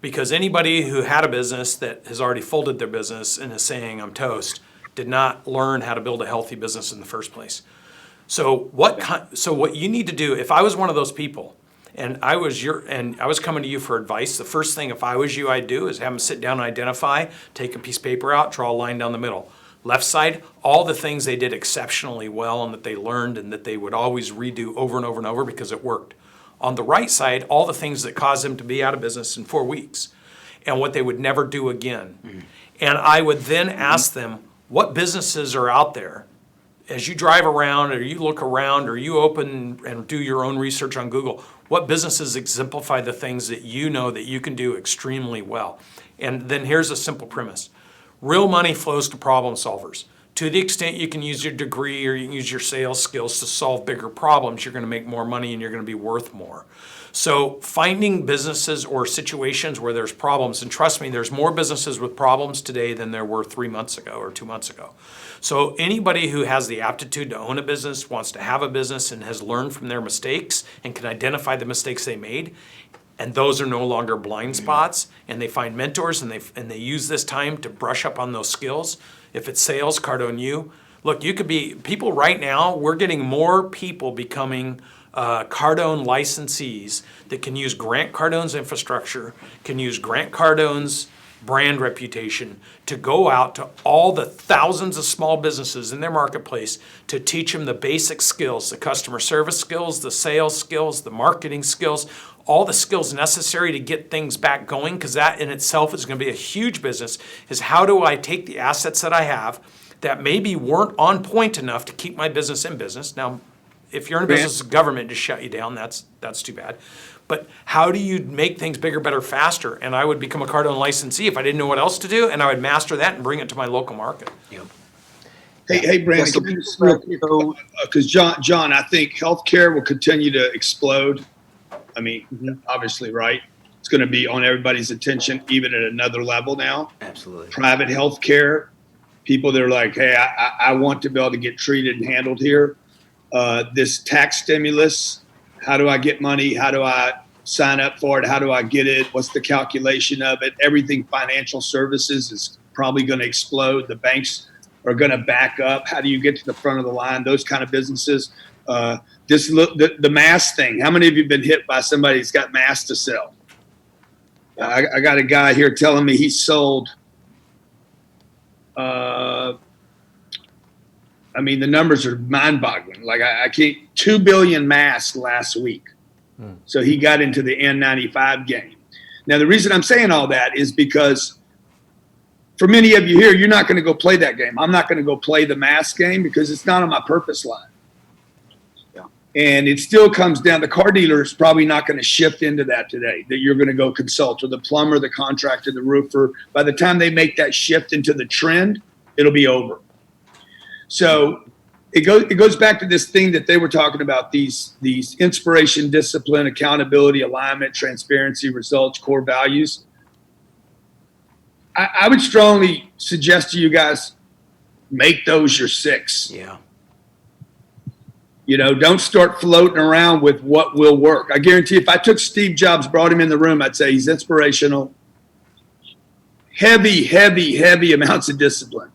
Because anybody who had a business that has already folded their business and is saying, I'm toast, did not learn how to build a healthy business in the first place. So what you need to do, if I was one of those people and I was coming to you for advice, the first thing if I was you I'd do is have them sit down and identify, take a piece of paper out, draw a line down the middle. Left side, all the things they did exceptionally well and that they learned and that they would always redo over and over and over because it worked. On the right side, all the things that caused them to be out of business in 4 weeks and what they would never do again. Mm-hmm. And I would then ask them, what businesses are out there? As you drive around or you look around or you open and do your own research on Google, what businesses exemplify the things that you know that you can do extremely well? And then here's a simple premise. Real money flows to problem solvers. To the extent you can use your degree or you can use your sales skills to solve bigger problems, you're going to make more money and you're going to be worth more. So finding businesses or situations where there's problems, and trust me, there's more businesses with problems today than there were 3 months ago or 2 months ago. So anybody who has the aptitude to own a business, wants to have a business, and has learned from their mistakes and can identify the mistakes they made, and those are no longer blind spots, and they find mentors and they use this time to brush up on those skills. If it's sales, Cardone U. Look, you could be, people right now, we're getting more people becoming Cardone licensees that can use Grant Cardone's infrastructure, can use Grant Cardone's brand reputation to go out to all the thousands of small businesses in their marketplace to teach them the basic skills, the customer service skills, the sales skills, the marketing skills, all the skills necessary to get things back going, because that in itself is going to be a huge business, is how do I take the assets that I have that maybe weren't on point enough to keep my business in business. Now, if you're in a business, the government just shut you down, that's too bad. But how do you make things bigger, better, faster? And I would become a Cardone licensee if I didn't know what else to do, and I would master that and bring it to my local market. Yep. Hey, Brandon, because John, I think healthcare will continue to explode. I mean, obviously, right? It's going to be on everybody's attention, even at another level now. Absolutely. Private healthcare, people that are like, hey, I want to be able to get treated and handled here. This tax stimulus, how do I get money? How do I sign up for it? How do I get it? What's the calculation of it? Everything financial services is probably going to explode. The banks are going to back up. How do you get to the front of the line? Those kind of businesses. The mask thing. How many of you have been hit by somebody who's got masks to sell? I got a guy here telling me he sold. I mean, the numbers are mind-boggling. Like I can't. 2 billion masks last week. So he got into the N95 game. Now the reason I'm saying all that is because for many of you here, you're not going to go play that game. I'm not going to go play the mask game because it's not on my purpose line. And it still comes down, the car dealer is probably not going to shift into that today, that you're going to go consult, or the plumber, the contractor, the roofer. By the time they make that shift into the trend, it'll be over. So it goes back to this thing that they were talking about, these inspiration, discipline, accountability, alignment, transparency, results, core values. I would strongly suggest to you guys, make those your 6. Yeah. You know, don't start floating around with what will work. I guarantee if I took Steve Jobs, brought him in the room, I'd say he's inspirational. heavy amounts of discipline.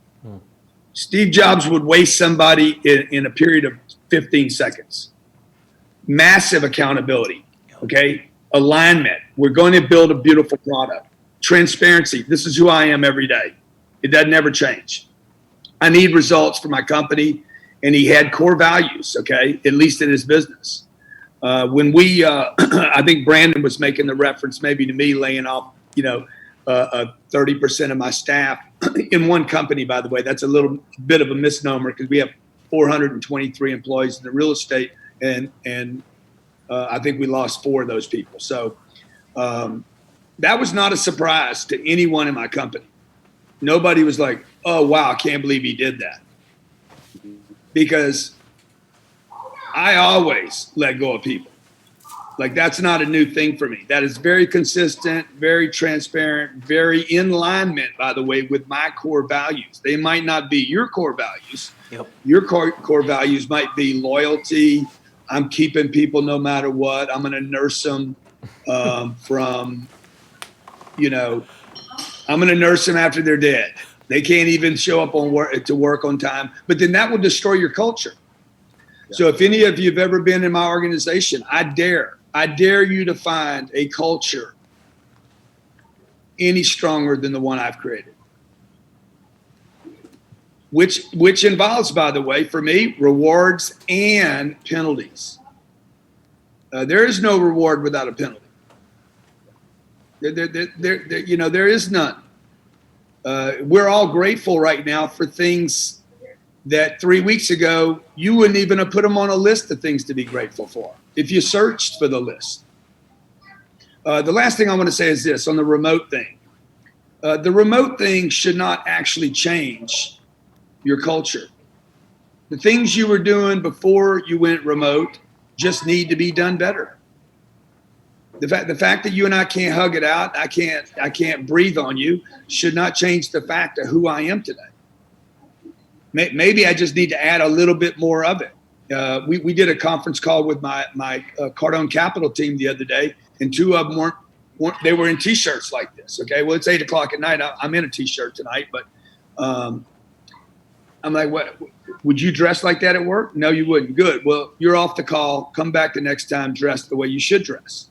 Steve Jobs would waste somebody in a period of 15 seconds. Massive accountability, okay? Alignment. We're going to build a beautiful product. Transparency. This is who I am every day. It doesn't ever change. I need results for my company, and he had core values, okay, at least in his business. When we, I think Brandon was making the reference maybe to me laying off, 30% of my staff in one company, by the way. That's a little bit of a misnomer because we have 423 employees in the real estate, and I think we lost 4 of those people. So that was not a surprise to anyone in my company. Nobody was like, oh, wow, I can't believe he did that. Because I always let go of people. Like, that's not a new thing for me. That is very consistent, very transparent, very in alignment, by the way, with my core values. They might not be your core values. Yep. Your core values might be loyalty. I'm keeping people no matter what. I'm going to nurse them from, I'm going to nurse them after they're dead. They can't even show up to work on time. But then that will destroy your culture. Yeah. So if any of you have ever been in my organization, I dare you to find a culture any stronger than the one I've created. Which involves, by the way, for me, rewards and penalties. There is no reward without a penalty. There is none. We're all grateful right now for things that 3 weeks ago, you wouldn't even have put them on a list of things to be grateful for if you searched for the list. The last thing I want to say is this on the remote thing. The remote thing should not actually change your culture. The things you were doing before you went remote just need to be done better. The fact that you and I can't hug it out, I can't breathe on you, should not change the fact of who I am today. Maybe I just need to add a little bit more of it. We did a conference call with my Cardone Capital team the other day, and 2 of them they were in T-shirts like this. Okay, well, it's 8:00 at night. I'm in a T-shirt tonight, but I'm like, what? Would you dress like that at work? No, you wouldn't. Good. Well, you're off the call. Come back the next time dressed the way you should dress.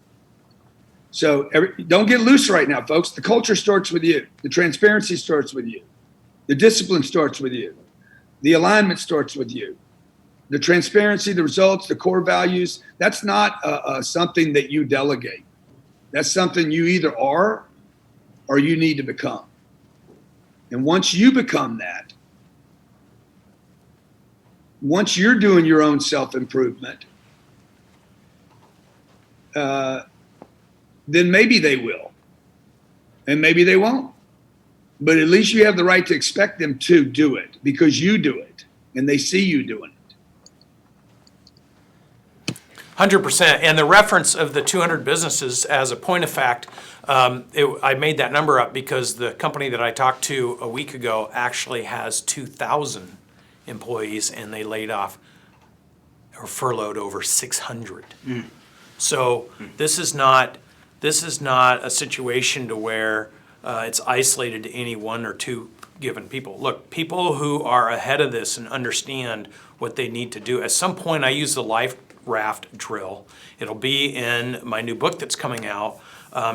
So don't get loose right now, folks. The culture starts with you. The transparency starts with you. The discipline starts with you. The alignment starts with you. The transparency, the results, the core values, that's not something that you delegate. That's something you either are or you need to become. And once you become that, once you're doing your own self-improvement, then maybe they will, and maybe they won't. But at least you have the right to expect them to do it because you do it, and they see you doing it. 100%. And the reference of the 200 businesses, as a point of fact, I made that number up because the company that I talked to a week ago actually has 2,000 employees, and they laid off or furloughed over 600. So this is not a situation to where it's isolated to any 1 or 2 given people. Look, people who are ahead of this and understand what they need to do. At some point, I use the life raft drill. It'll be in my new book that's coming out,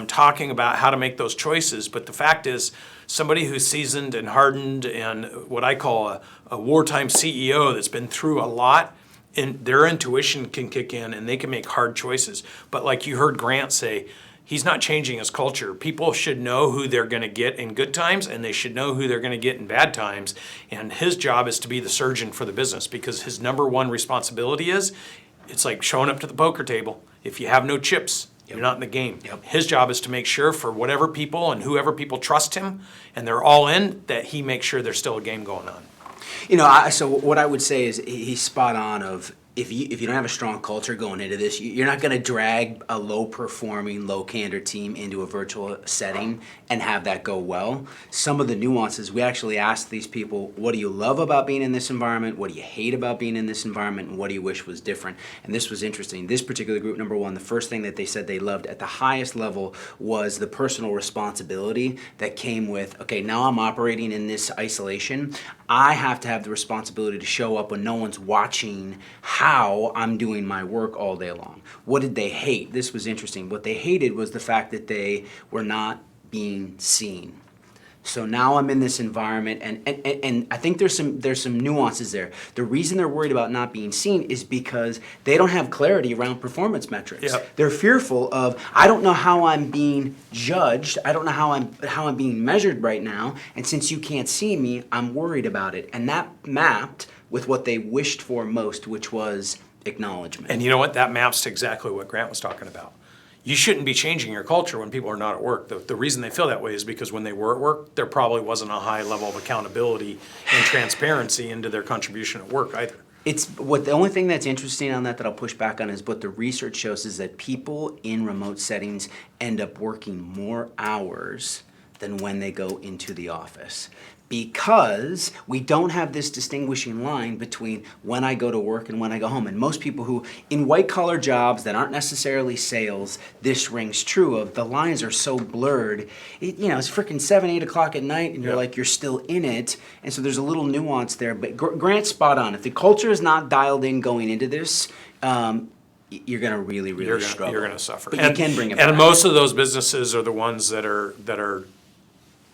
talking about how to make those choices. But the fact is, somebody who's seasoned and hardened and what I call a wartime CEO that's been through a lot, and their intuition can kick in and they can make hard choices. But like you heard Grant say, he's not changing his culture. People should know who they're going to get in good times, and they should know who they're going to get in bad times. And his job is to be the surgeon for the business, because his number one responsibility is, it's like showing up to the poker table. If you have no chips, you're not in the game. His job is to make sure for whatever people and whoever people trust him and they're all in, that he makes sure there's still a game going on. So what I would say is he's spot on of if you don't have a strong culture going into this, you're not going to drag a low-performing, low-candor team into a virtual setting and have that go well. Some of the nuances, we actually asked these people, what do you love about being in this environment? What do you hate about being in this environment? And what do you wish was different? And this was interesting. This particular group, number one, the first thing that they said they loved at the highest level was the personal responsibility that came with, okay, now I'm operating in this isolation. I have to have the responsibility to show up when no one's watching how I'm doing my work all day long. What did they hate? This was interesting. What they hated was the fact that they were not being seen. So now I'm in this environment, and I think there's some nuances there. The reason they're worried about not being seen is because they don't have clarity around performance metrics. Yep. They're fearful of, I don't know how I'm being judged. I don't know how I'm being measured right now. And since you can't see me, I'm worried about it. And that mapped with what they wished for most, which was acknowledgement. And you know what? That maps to exactly what Grant was talking about. You shouldn't be changing your culture when people are not at work. The reason they feel that way is because when they were at work, there probably wasn't a high level of accountability and transparency into their contribution at work either. The only thing that's interesting on that I'll push back on is what the research shows is that people in remote settings end up working more hours than when they go into the office. Because we don't have this distinguishing line between when I go to work and when I go home. And most people who, in white-collar jobs that aren't necessarily sales, this rings true of the lines are so blurred. It's freaking 7, 8 o'clock at night, and you're like, you're still in it. And so there's a little nuance there. But Grant's spot on. If the culture is not dialed in going into this, you're going to really struggle. You're going to suffer. But you can bring it back. And most of those businesses are the ones that are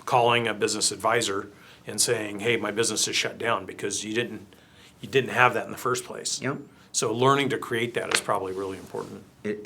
calling a business advisor and saying, hey, my business is shut down because you didn't have that in the first place. Yep. So learning to create that is probably really important.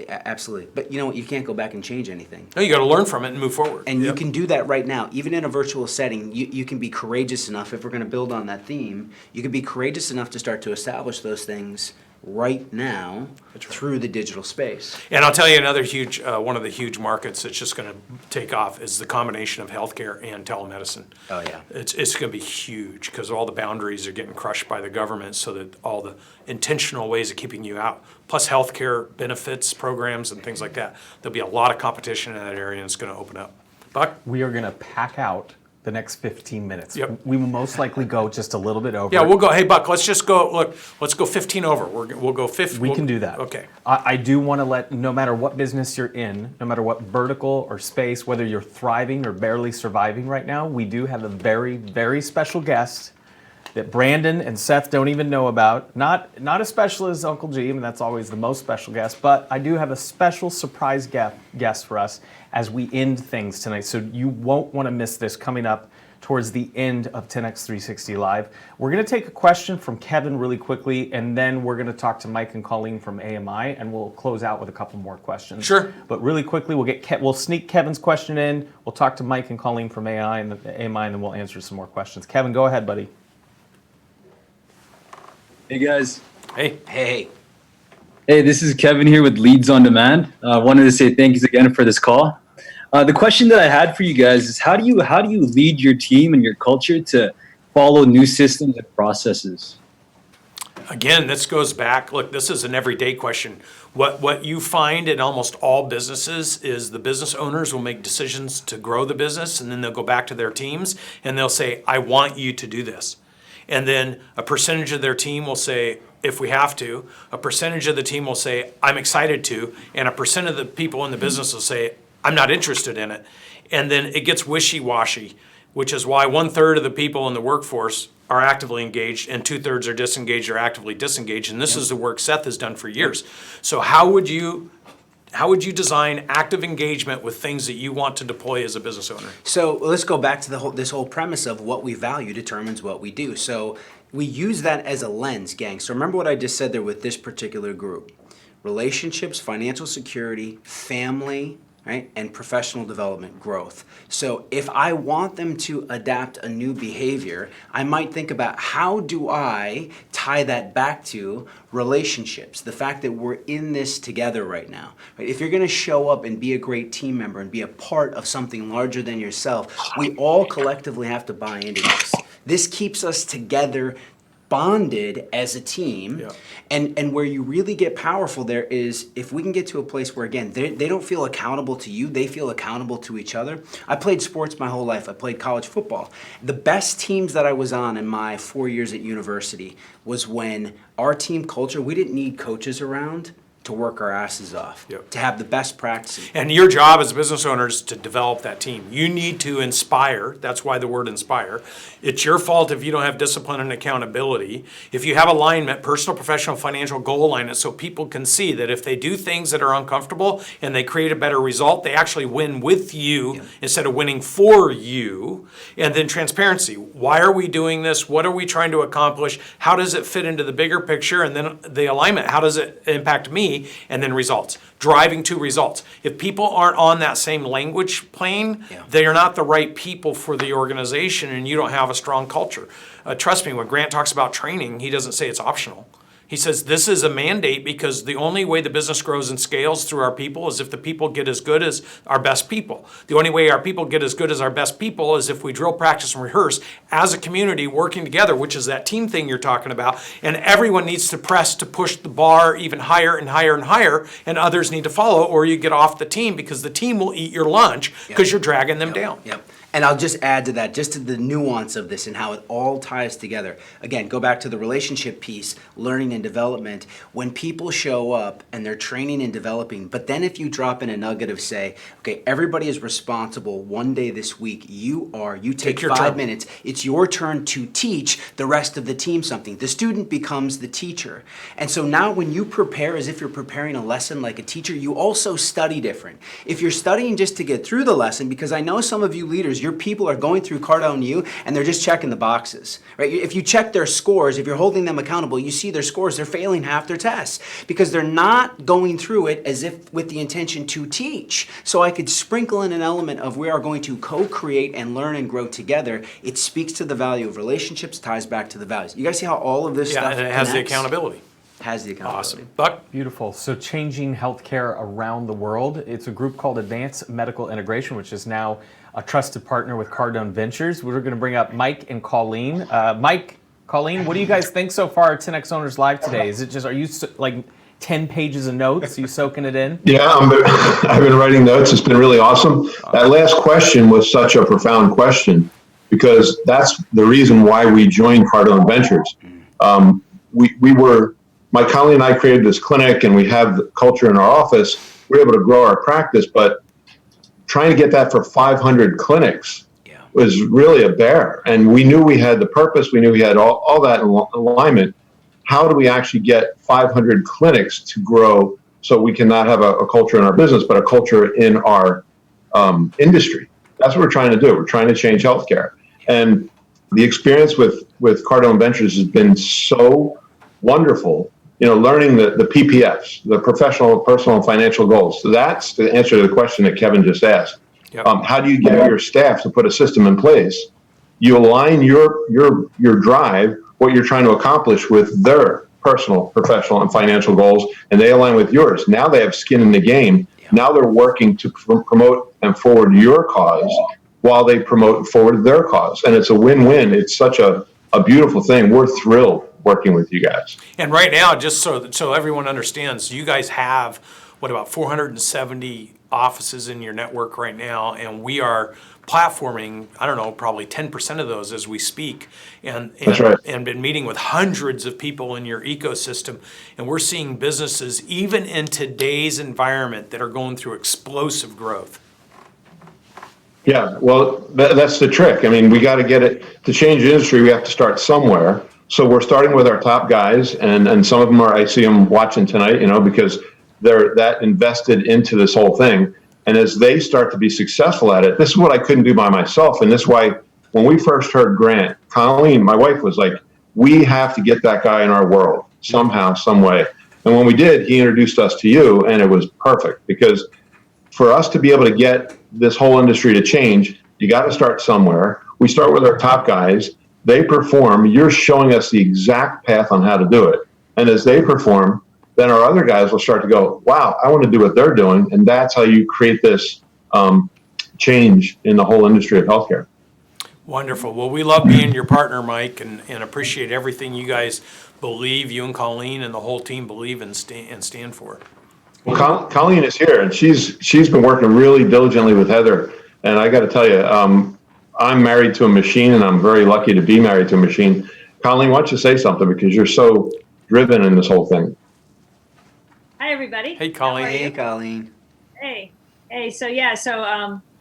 Absolutely. But you know what? You can't go back and change anything. No, you got to learn from it and move forward. And you can do that right now. Even in a virtual setting, you can be courageous enough, if we're going to build on that theme, you can be courageous enough to start to establish those things right now through the digital space. And I'll tell you another huge, one of the huge markets that's just going to take off is the combination of healthcare and telemedicine. Oh yeah. It's going to be huge because all the boundaries are getting crushed by the government, so that all the intentional ways of keeping you out, plus healthcare benefits programs and things like that, there'll be a lot of competition in that area and it's going to open up. Buck? We are going to pack out the next 15 minutes. Yep. We will most likely go just a little bit over. Yeah, we'll go, hey, Buck, let's just go, look, let's go 15 over. We'll go 50. We can do that. Okay. I do want to let, no matter what business you're in, no matter what vertical or space, whether you're thriving or barely surviving right now, we do have a very, very special guest that Brandon and Seth don't even know about. Not as special as Uncle G, and that's always the most special guest, but I do have a special surprise guest for us as we end things tonight. So you won't want to miss this coming up towards the end of 10X 360 Live. We're going to take a question from Kevin really quickly, and then we're going to talk to Mike and Colleen from AMI, and we'll close out with a couple more questions. Sure. But really quickly, we'll sneak Kevin's question in. We'll talk to Mike and Colleen from AMI, and then we'll answer some more questions. Kevin, go ahead, buddy. Hey guys. Hey, this is Kevin here with Leads on Demand. Wanted to say thank you again for this call. The question that I had for you guys is how do you lead your team and your culture to follow new systems and processes? Again, this goes back, look, this is an everyday question. What you find in almost all businesses is the business owners will make decisions to grow the business, and then they'll go back to their teams and they'll say, I want you to do this. And then a percentage of their team will say, if we have to, a percentage of the team will say, I'm excited to, and a percent of the people in the business will say, I'm not interested in it. And then it gets wishy-washy, which is why 1/3 of the people in the workforce are actively engaged and 2/3 are disengaged or actively disengaged. And this is the work Seth has done for years. So how would you design active engagement with things that you want to deploy as a business owner? So let's go back to this whole premise of what we value determines what we do. So we use that as a lens, gang. So remember what I just said there with this particular group. Relationships, financial security, family, right, and professional development, growth. So if I want them to adapt a new behavior, I might think about how do I tie that back to relationships, the fact that we're in this together right now. Right? If you're going to show up and be a great team member and be a part of something larger than yourself, we all collectively have to buy into this. This keeps us together bonded as a team. And where you really get powerful there is if we can get to a place where, again, they don't feel accountable to you, they feel accountable to each other. I played sports my whole life. I played college football. The best teams that I was on in my 4 years at university was when our team culture, we didn't need coaches around to work our asses off, to have the best practices. And your job as business owners to develop that team. You need to inspire. That's why the word inspire. It's your fault if you don't have discipline and accountability. If you have alignment, personal, professional, financial goal alignment, so people can see that if they do things that are uncomfortable and they create a better result, they actually win with you instead of winning for you. And then transparency. Why are we doing this? What are we trying to accomplish? How does it fit into the bigger picture? And then the alignment. How does it impact me? And then results, driving to results. If people aren't on that same language plane, they are not the right people for the organization, and you don't have a strong culture. Trust me, when Grant talks about training, he doesn't say it's optional. He says this is a mandate because the only way the business grows and scales through our people is if the people get as good as our best people. The only way our people get as good as our best people is if we drill, practice, and rehearse as a community working together, which is that team thing you're talking about. And everyone needs to press to push the bar even higher and higher and higher, and others need to follow, or you get off the team because the team will eat your lunch because you're dragging them down. And I'll just add to that, just to the nuance of this and how it all ties together. Again, go back to the relationship piece, learning and development. When people show up and they're training and developing, but then if you drop in a nugget of say, okay, everybody is responsible one day this week, you take your 5 turn. minutes, it's your turn to teach the rest of the team something. The student becomes the teacher. And so now when you prepare as if you're preparing a lesson like a teacher, you also study different. If you're studying just to get through the lesson, because I know some of you leaders, your people are going through Cardone U and they're just checking the boxes, right? If you check their scores, if you're holding them accountable, you see their scores, they're failing half their tests because they're not going through it as if with the intention to teach. So I could sprinkle in an element of we are going to co-create and learn and grow together. It speaks to the value of relationships, ties back to the values. You guys see how all of this stuff and it has the connects? accountability. Has the accountability. Awesome. Buck? Beautiful. So changing healthcare around the world. It's a group called Advanced Medical Integration, which is now a trusted partner with Cardone Ventures. We're going to bring up Mike and Colleen. Mike, Colleen, what do you guys think so far at 10X Owners Live today? Is it just, are you like 10 pages of notes? Are you soaking it in? Yeah, I've been writing notes. It's been really awesome. That last question was such a profound question because that's the reason why we joined Cardone Ventures. My colleague and I created this clinic and we have the culture in our office. We were able to grow our practice, but trying to get that for 500 clinics was really a bear. And we knew we had the purpose. We knew we had all that in alignment. How do we actually get 500 clinics to grow so we can not have a culture in our business, but a culture in our industry? That's what we're trying to do. We're trying to change healthcare. And the experience with Cardone Ventures has been so wonderful. You know, learning the PPFs, the professional, personal, and financial goals. So that's the answer to the question that Kevin just asked. How do you get your staff to put a system in place? You align your drive, what you're trying to accomplish with their personal, professional, and financial goals, and they align with yours. Now they have skin in the game. Now they're working to promote and forward your cause while they promote and forward their cause. And it's a win-win. It's such a beautiful thing. We're thrilled working with you guys. And right now, just so everyone understands, you guys have, about 470 offices in your network right now, and we are platforming, I don't know, probably 10% of those as we speak, and That's right. And been meeting with hundreds of people in your ecosystem, and we're seeing businesses, even in today's environment, that are going through explosive growth. Yeah, well, that's the trick. I mean, we got to get it to change the industry. We have to start somewhere. So we're starting with our top guys, and some of them I see them watching tonight, you know, because they're that invested into this whole thing. And as they start to be successful at it, this is what I couldn't do by myself. And this is why when we first heard Grant, Colleen, my wife, was like, we have to get that guy in our world somehow, some way. And when we did, he introduced us to you, and it was perfect because for us to be able to get this whole industry to change, you got to start somewhere. We start with our top guys. They perform. You're showing us the exact path on how to do it. And as they perform, then our other guys will start to go, wow, I want to do what they're doing. And that's how you create this change in the whole industry of healthcare. Wonderful. Well, we love being your partner, Mike, and appreciate everything you guys believe, you and Colleen and the whole team believe and stand for. Well, Colleen is here, and she's been working really diligently with Heather. And I got to tell you, I'm married to a machine, and I'm very lucky to be married to a machine. Colleen, why don't you say something, because you're so driven in this whole thing. Hi, everybody. Hey, Colleen. Hey, Colleen. Hey.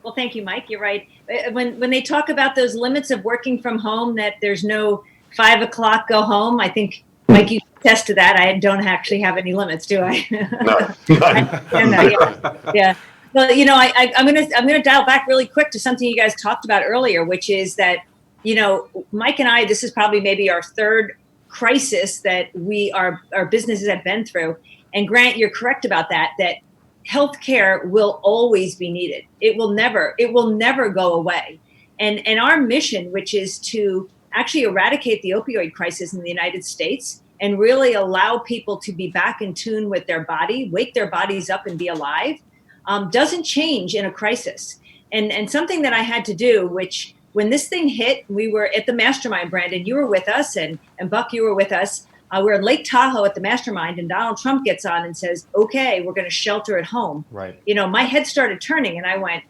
Well, thank you, Mike. You're right. When they talk about those limits of working from home, that there's no 5 o'clock go home, I think, Mike, you attest to that. I don't actually have any limits, do I? No. Yeah. Well, I'm gonna dial back really quick to something you guys talked about earlier, which is that, Mike and I, this is probably maybe our third crisis that our businesses have been through. And Grant, you're correct about that healthcare will always be needed. It will never go away. And our mission, which is to actually eradicate the opioid crisis in the United States and really allow people to be back in tune with their body, wake their bodies up and be alive, doesn't change in a crisis. And something that I had to do, which when this thing hit, we were at the mastermind, Brandon, you were with us, and Buck, you were with us. We're in Lake Tahoe at the mastermind, and Donald Trump gets on and says, okay, we're going to shelter at home. Right. My head started turning, and I went,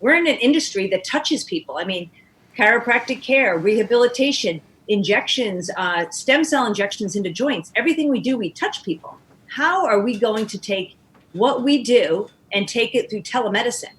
we're in an industry that touches people. I mean, chiropractic care, rehabilitation, injections, stem cell injections into joints. Everything we do, we touch people. How are we going to take what we do and take it through telemedicine?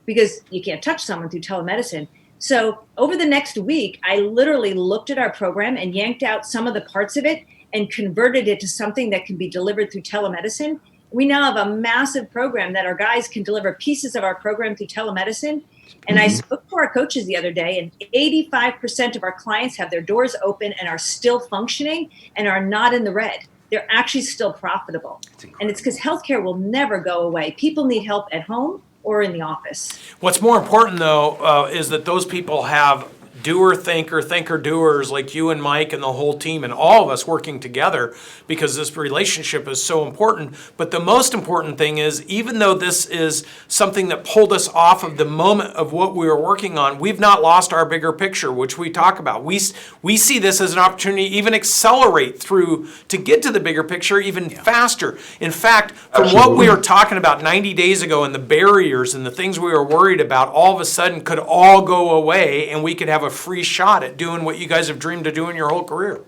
Because you can't touch someone through telemedicine. So over the next week, I literally looked at our program and yanked out some of the parts of it and converted it to something that can be delivered through telemedicine. We now have a massive program that our guys can deliver pieces of our program through telemedicine. And I spoke to our coaches the other day, and 85% of our clients have their doors open and are still functioning and are not in the red. They're actually still profitable. And it's because healthcare will never go away. People need help at home or in the office. What's more important, though, is that those people have doer, thinker doers like you and Mike and the whole team and all of us working together, because this relationship is so important. But the most important thing is, even though this is something that pulled us off of the moment of what we were working on, we've not lost our bigger picture, which we talk about. We see this as an opportunity to even accelerate through to get to the bigger picture even faster. In fact, from what we were talking about 90 days ago and the barriers and the things we were worried about, all of a sudden could all go away, and we could have a free shot at doing what you guys have dreamed of doing your whole career.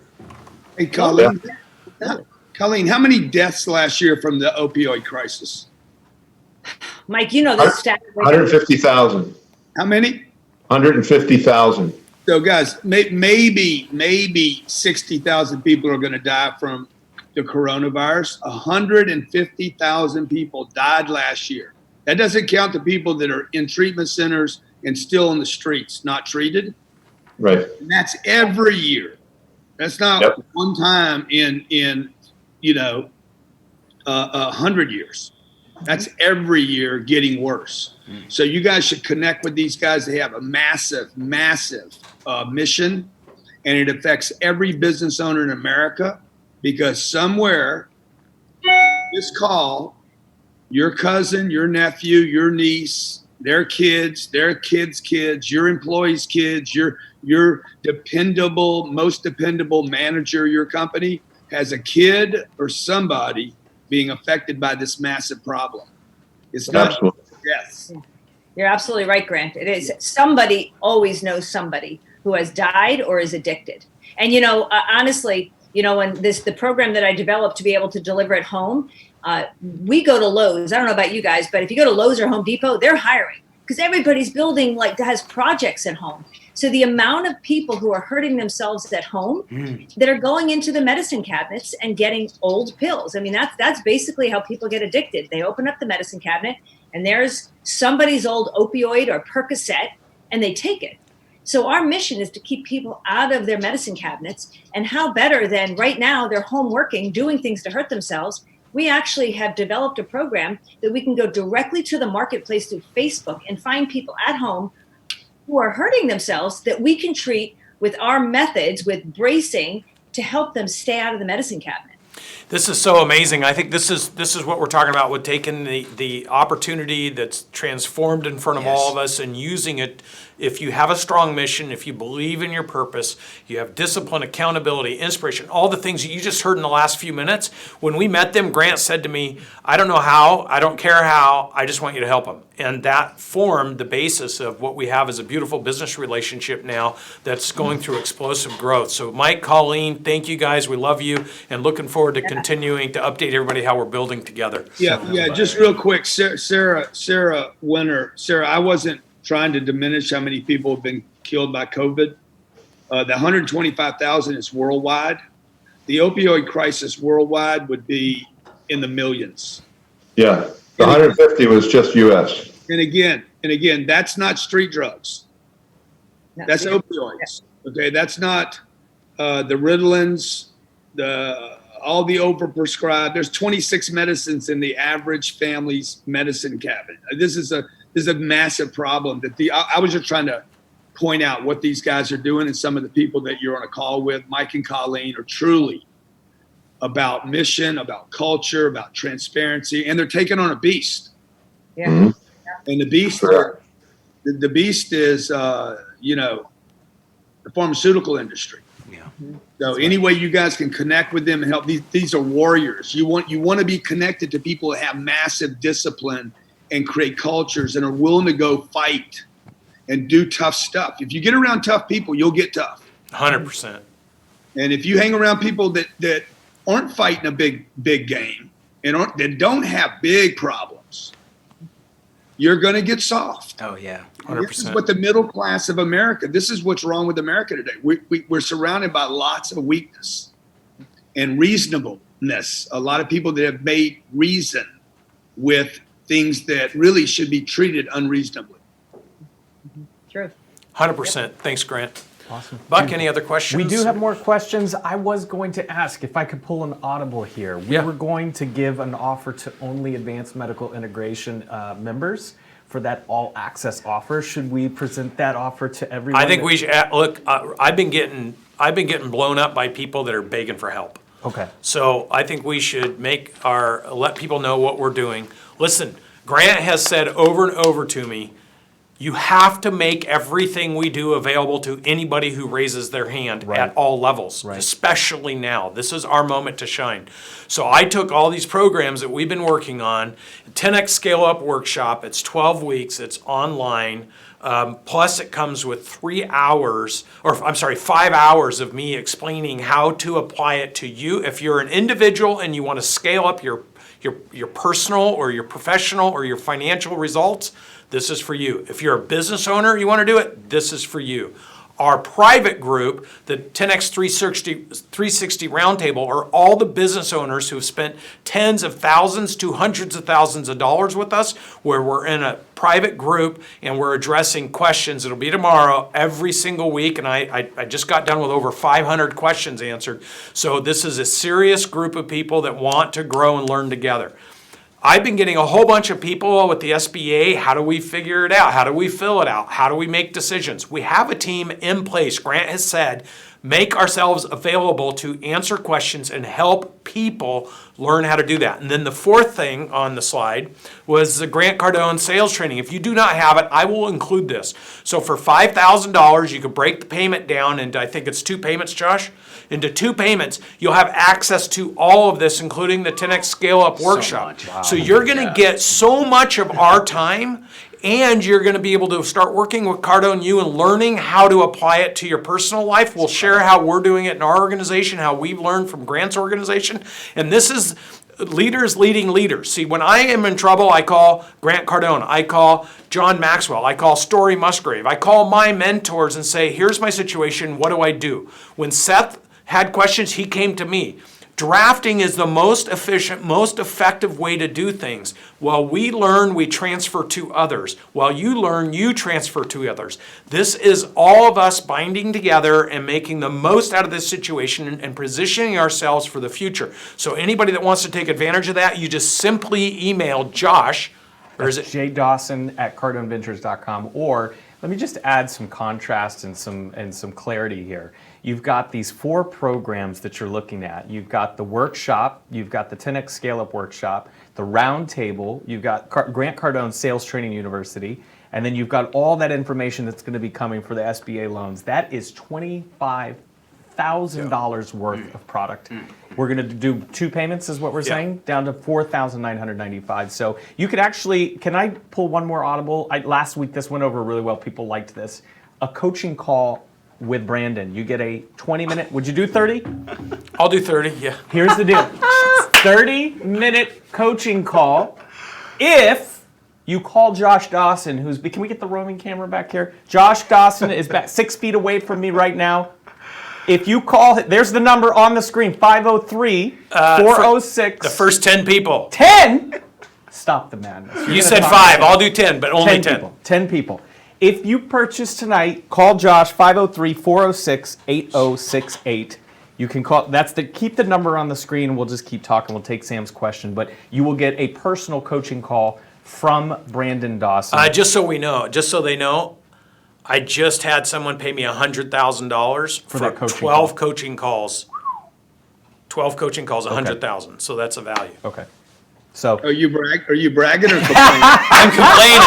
Hey, Colleen. Colleen, how many deaths last year from the opioid crisis? Mike, you know this stat. 150,000. How many? 150,000. So, guys, maybe 60,000 people are going to die from the coronavirus. 150,000 people died last year. That doesn't count the people that are in treatment centers and still on the streets, not treated. Right. And that's every year. That's not one time in 100 years. That's every year getting worse. So you guys should connect with these guys. They have a massive mission, and it affects every business owner in America, because somewhere this call, your cousin, your nephew, your niece, their kids, kids, your employees' kids, your dependable, most dependable manager of your company has a kid or somebody being affected by this massive problem. It's not. Absolutely. Yes. You're absolutely right, Grant. It is. Somebody always knows somebody who has died or is addicted. And, honestly, when the program that I developed to be able to deliver at home, we go to Lowe's. I don't know about you guys, but if you go to Lowe's or Home Depot, they're hiring because everybody's building has projects at home. So the amount of people who are hurting themselves at home that are going into the medicine cabinets and getting old pills. I mean, that's basically how people get addicted. They open up the medicine cabinet and there's somebody's old opioid or Percocet and they take it. So our mission is to keep people out of their medicine cabinets. And how better than right now they're home working, doing things to hurt themselves. We actually have developed a program that we can go directly to the marketplace through Facebook and find people at home who are hurting themselves that we can treat with our methods, with bracing, to help them stay out of the medicine cabinet. This is so amazing. I think this is what we're talking about with taking the opportunity that's transformed in front of all of us and using it if you have a strong mission, if you believe in your purpose, you have discipline, accountability, inspiration, all the things that you just heard in the last few minutes. When we met them, Grant said to me, I don't know how, I don't care how, I just want you to help them. And that formed the basis of what we have as a beautiful business relationship now that's going through explosive growth. So Mike, Colleen, thank you guys. We love you and looking forward to continuing to update everybody how we're building together. Yeah. Just real quick, Sarah Winter. Sarah, I wasn't trying to diminish how many people have been killed by COVID. The 125,000 is worldwide. The opioid crisis worldwide would be in the millions. Yeah, the 150 was just U.S. And again, that's not street drugs. That's opioids. Okay, that's not the Ritalins, all the overprescribed. There's 26 medicines in the average family's medicine cabinet. This is a massive problem that I was just trying to point out what these guys are doing, and some of the people that you're on a call with, Mike and Colleen, are truly about mission, about culture, about transparency, and they're taking on a beast. Yeah. Mm-hmm. And the beast, the beast is, the pharmaceutical industry. Yeah. So any way you guys can connect with them and help, these are warriors. You want to be connected to people that have massive discipline and create cultures and are willing to go fight and do tough stuff. If you get around tough people, you'll get tough. 100%. And if you hang around people that aren't fighting a big game and that don't have big problems, you're going to get soft. Oh, yeah. 100%. This is what the middle class of America, this is what's wrong with America today. We're surrounded by lots of weakness and reasonableness. A lot of people that have made reason with things that really should be treated unreasonably. True. 100%. Thanks, Grant. Awesome. Buck, any other questions? We do have more questions. I was going to ask if I could pull an audible here. We were going to give an offer to only Advanced Medical Integration members for that all access offer. Should we present that offer to everyone? I think we should. Look, I've been getting blown up by people that are begging for help. Okay. So I think we should let people know what we're doing. Listen, Grant has said over and over to me, you have to make everything we do available to anybody who raises their hand at all levels, especially now. This is our moment to shine. So I took all these programs that we've been working on, 10X Scale Up Workshop, it's 12 weeks, it's online, plus it comes with 5 hours of me explaining how to apply it to you. If you're an individual and you want to scale up your personal or your professional or your financial results, this is for you. If you're a business owner, you want to do it, this is for you. Our private group, the 10X 360 Roundtable, are all the business owners who have spent tens of thousands to hundreds of thousands of dollars with us, where we're in a private group and we're addressing questions. It'll be tomorrow every single week, and I just got done with over 500 questions answered. So this is a serious group of people that want to grow and learn together. I've been getting a whole bunch of people with the SBA. How do we figure it out? How do we fill it out? How do we make decisions? We have a team in place. Grant has said, make ourselves available to answer questions and help people learn how to do that. And then the fourth thing on the slide was the Grant Cardone sales training. If you do not have it, I will include this. So for $5,000, you could break the payment down into, I think it's 2 payments, Josh? Into 2 payments, you'll have access to all of this, including the 10X Scale Up Workshop. So you're going to get so much of our time, and you're going to be able to start working with Cardone U and learning how to apply it to your personal life. We'll share how we're doing it in our organization, how we've learned from Grant's organization. And this is leaders leading leaders. See, when I am in trouble, I call Grant Cardone. I call John Maxwell. I call Story Musgrave. I call my mentors and say, here's my situation. What do I do? When Seth had questions, he came to me. Drafting is the most efficient, most effective way to do things. While we learn, we transfer to others. While you learn, you transfer to others. This is all of us binding together and making the most out of this situation and positioning ourselves for the future. So anybody that wants to take advantage of that, you just simply email Josh, or is it jdawson@cardoneventures.com, or let me just add some contrast and some clarity here. You've got these 4 programs that you're looking at. You've got the workshop, you've got the 10X Scale Up Workshop, the round table, you've got Grant Cardone Sales Training University, And then you've got all that information that's going to be coming for the SBA loans. That is $25,000 worth of product. We're going to do 2 payments, is what we're saying, down to $4,995. So you could actually, can I pull one more audible? Last week this went over really well. People liked this. A coaching call with Brandon. You get a 20-minute, would you do 30? I'll do 30, yeah. Here's the deal. 30-minute coaching call if you call Josh Dawson, can we get the roaming camera back here? Josh Dawson is back 6 feet away from me right now. If you call, there's the number on the screen, 503-406. The first 10 people. 10? Stop the madness. You said 5. I'll do 10, but only 10. People. 10 people. If you purchase tonight, call Josh, 503-406-8068. You can call, keep the number on the screen. We'll just keep talking. We'll take Sam's question, but you will get a personal coaching call from Brandon Dawson. Just so they know, I just had someone pay me $100,000 for 12 coaching calls. 12 coaching calls, $100,000. So that's a value. Okay. So Are you bragging or complaining? I'm complaining.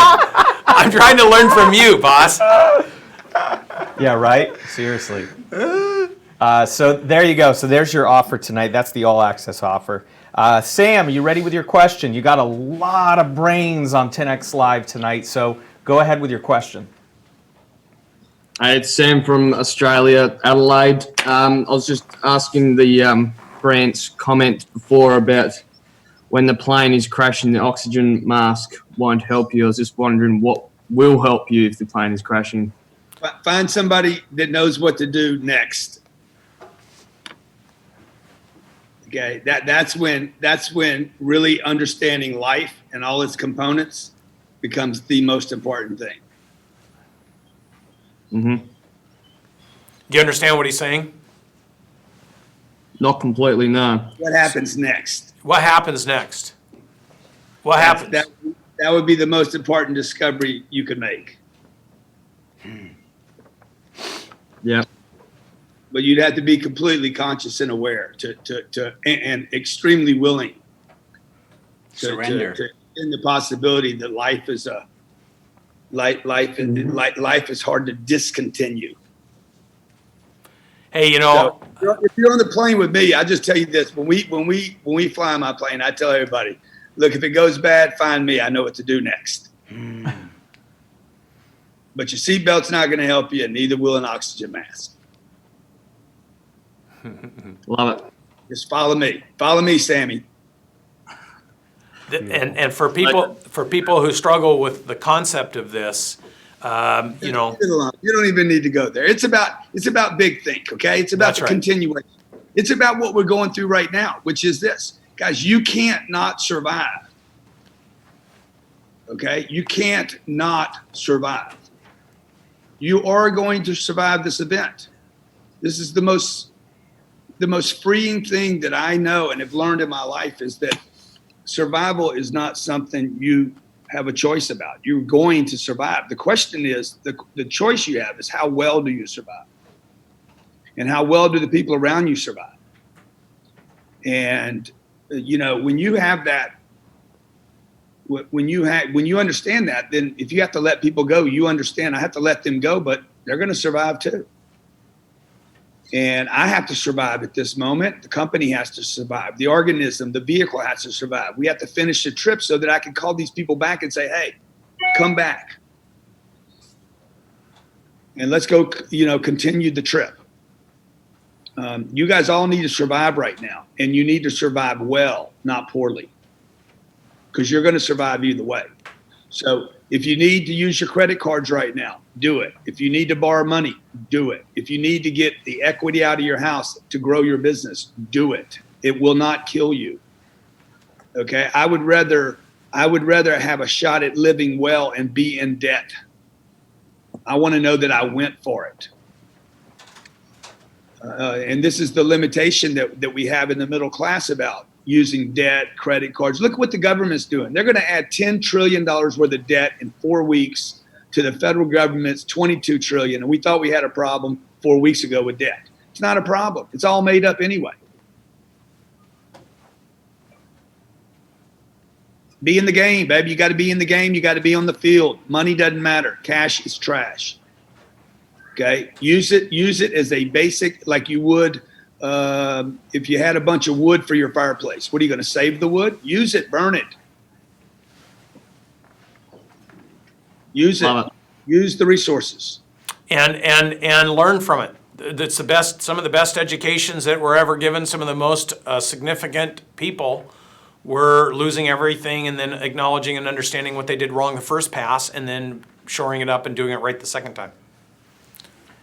I'm trying to learn from you, boss. Yeah, right? Seriously. So there you go. So there's your offer tonight. That's the all access offer. Sam, are you ready with your question? You got a lot of brains on 10X Live tonight, so go ahead with your question. Hi, it's Sam from Australia, Adelaide. I was just asking the Brant's comment before about when the plane is crashing, the oxygen mask won't help you. I was just wondering what will help you if the plane is crashing. Find somebody that knows what to do next. Okay, that's when really understanding life and all its components becomes the most important thing. Mm-hmm. Do you understand what he's saying? Not completely, no. What happens next? What happens next? What happens? That would be the most important discovery you could make. Yeah. But you'd have to be completely conscious and aware and extremely willing to surrender in the possibility that life is life is hard to discontinue. Hey, you know, so, if you're on the plane with me, I just tell you this: when we fly on my plane, I tell everybody, look, if it goes bad, find me. I know what to do next. But your seatbelt's not going to help you, and neither will an oxygen mask. Love it. Just follow me. Follow me, Sammy. And for people who struggle with the concept of this, you know, you don't even need to go there. It's about big think, okay? It's about the continuation. It's about what we're going through right now, which is this. Guys, you can't not survive. Okay? You can't not survive. You are going to survive this event. This is the most freeing thing that I know and have learned in my life is that survival is not something you have a choice about. You're going to survive. The question is, the choice you have is how well do you survive? And how well do the people around you survive? And, you know, when you have that, when you understand that, then if you have to let people go, you understand I have to let them go, but they're going to survive too. And I have to survive at this moment. The company has to survive. The organism, the vehicle has to survive. We have to finish the trip so that I can call these people back and say, hey, come back. And let's go, you know, continue the trip. You guys all need to survive right now. And you need to survive well, not poorly. Because you're going to survive either way. So if you need to use your credit cards right now, do it. If you need to borrow money, do it. If you need to get the equity out of your house to grow your business, do it. It will not kill you. Okay? I would rather have a shot at living well and be in debt. I want to know that I went for it. And this is the limitation that we have in the middle class about using debt, credit cards. Look what the government's doing. They're going to add $10 trillion worth of debt in 4 weeks to the federal government's $22 trillion. And we thought we had a problem 4 weeks ago with debt. It's not a problem. It's all made up anyway. Be in the game, baby. You got to be in the game. You got to be on the field. Money doesn't matter. Cash is trash. Okay, use it as a basic, like you would if you had a bunch of wood for your fireplace. What are you going to save the wood? Use it, burn it. Use it. Use the resources. And learn from it. That's the best. Some of the best educations that were ever given. Some of the most significant people were losing everything and then acknowledging and understanding what they did wrong the first pass, and then shoring it up and doing it right the second time.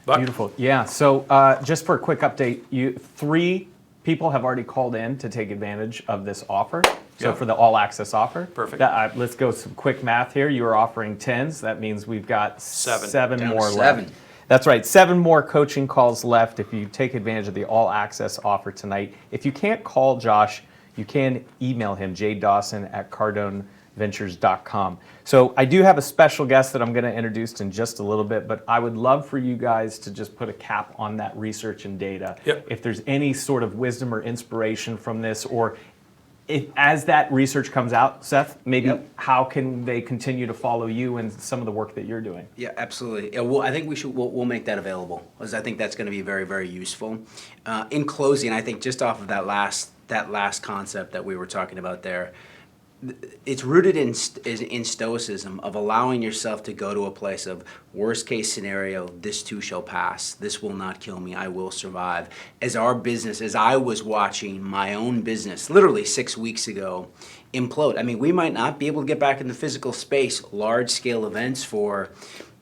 Buck? Beautiful. Yeah. So just for a quick update, 3 people have already called in to take advantage of this offer. So for the all access offer. Perfect. Let's go some quick math here. You are offering 10s. That means we've got 7 Down to more 7. left. That's right. 7 more coaching calls left if you take advantage of the all access offer tonight. If you can't call Josh, you can email him, jdawson@cardoneventures.com. So I do have a special guest that I'm going to introduce in just a little bit, but I would love for you guys to just put a cap on that research and data. Yep. If there's any sort of wisdom or inspiration from this, or as that research comes out, Seth, maybe how can they continue to follow you and some of the work that you're doing? Yeah, absolutely. Yeah, well, I think we'll make that available, because I think that's going to be very, very useful. In closing, I think just off of that last concept that we were talking about there, it's rooted in Stoicism, of allowing yourself to go to a place of worst case scenario, this too shall pass. This will not kill me. I will survive. As I was watching my own business, literally 6 weeks ago, implode. I mean, we might not be able to get back in the physical space, large scale events for,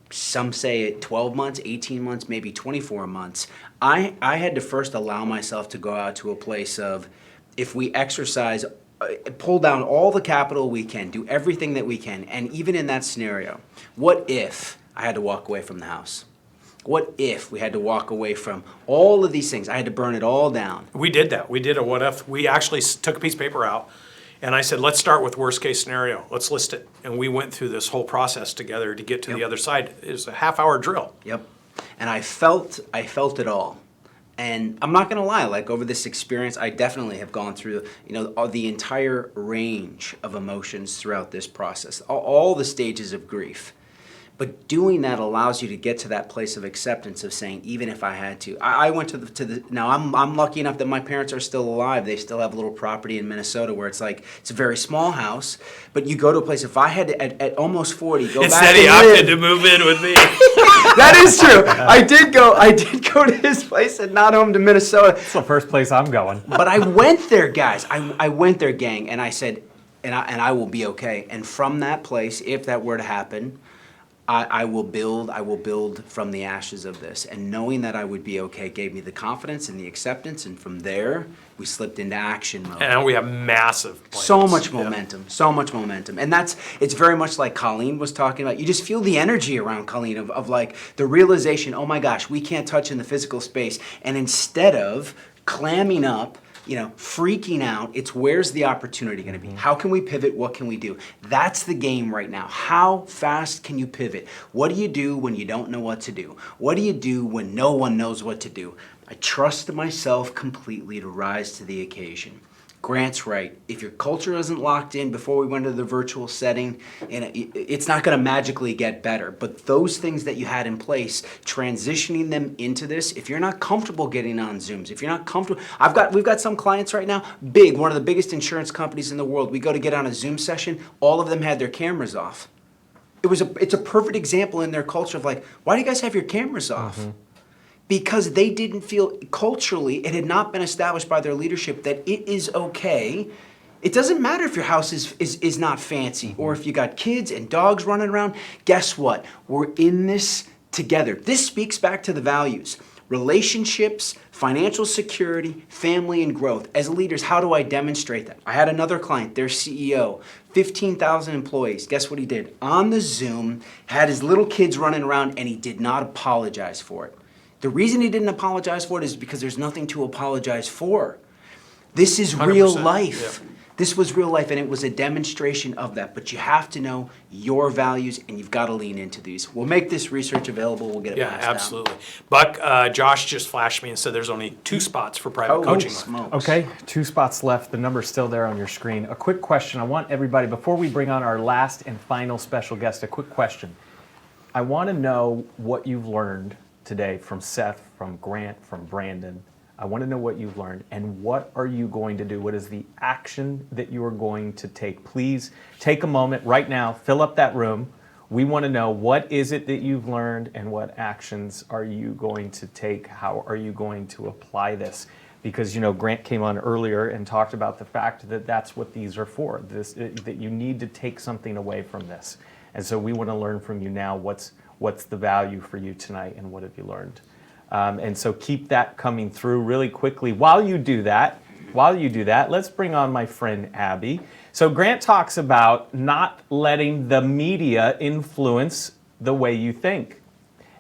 some say 12 months, 18 months, maybe 24 months. I had to first allow myself to go out to a place of, if we exercise, pull down all the capital we can, do everything that we can, and even in that scenario, what if I had to walk away from the house? What if we had to walk away from all of these things? I had to burn it all down. We did that. We did a what if. We actually took a piece of paper out, and I said, let's start with worst case scenario. Let's list it. And we went through this whole process together to get to the other side. It was a half-hour drill. Yep. And I felt it all. And I'm not going to lie, like over this experience, I definitely have gone through, the entire range of emotions throughout this process, all the stages of grief. But doing that allows you to get to that place of acceptance of saying, even if I had to. I went to the now I'm lucky enough that my parents are still alive. They still have a little property in Minnesota where it's a very small house, but you go to a place, if I had to, at almost 40, go Instead back he opted to move in with me. That is true. I did go to his place and not home to Minnesota. It's the first place I'm going. But I went there, guys. I went there, gang, and I said, and I will be okay. And from that place, if that were to happen, I will build from the ashes of this. And knowing that I would be okay gave me the confidence and the acceptance. And from there, we slipped into action mode. And we have massive plans. So much momentum, so much momentum. And it's very much like Colleen was talking about. You just feel the energy around Colleen of like the realization, oh my gosh, we can't touch in the physical space. And instead of clamming up, freaking out, it's where's the opportunity going to be? How can we pivot? What can we do? That's the game right now. How fast can you pivot? What do you do when you don't know what to do? What do you do when no one knows what to do? I trust myself completely to rise to the occasion. Grant's right. If your culture isn't locked in before we went to the virtual setting, and it's not going to magically get better. But those things that you had in place, transitioning them into this, if you're not comfortable getting on Zooms, if you're not comfortable, we've got some clients right now, one of the biggest insurance companies in the world. We go to get on a Zoom session, all of them had their cameras off. It's a perfect example in their culture of like, why do you guys have your cameras off? Because they didn't feel culturally, it had not been established by their leadership that it is okay. It doesn't matter if your house is not fancy or if you got kids and dogs running around. Guess what? We're in this together. This speaks back to the values. Relationships, financial security, family, and growth. As leaders, how do I demonstrate that? I had another client, their CEO, 15,000 employees. Guess what he did? On the Zoom, had his little kids running around, and he did not apologize for it. The reason he didn't apologize for it is because there's nothing to apologize for. This is real life. This was real life, and it was a demonstration of that. But you have to know your values, and you've got to lean into these. We'll make this research available. We'll get it passed down. Absolutely. Buck, Josh just flashed me and said there's only 2 spots for private coaching. Okay, 2 spots left. The number's still there on your screen. A quick question. I want everybody, before we bring on our last and final special guest, a quick question. I want to know what you've learned today from Seth, from Grant, from Brandon. I want to know what you've learned and what are you going to do? What is the action that you are going to take? Please take a moment right now, fill up that room. We want to know what is it that you've learned and what actions are you going to take? How are you going to apply this? Because, Grant came on earlier and talked about the fact that that's what these are for, that you need to take something away from this. And so we want to learn from you now what's the value for you tonight and what have you learned? And so keep that coming through really quickly. While you do that, let's bring on my friend Abby. So Grant talks about not letting the media influence the way you think.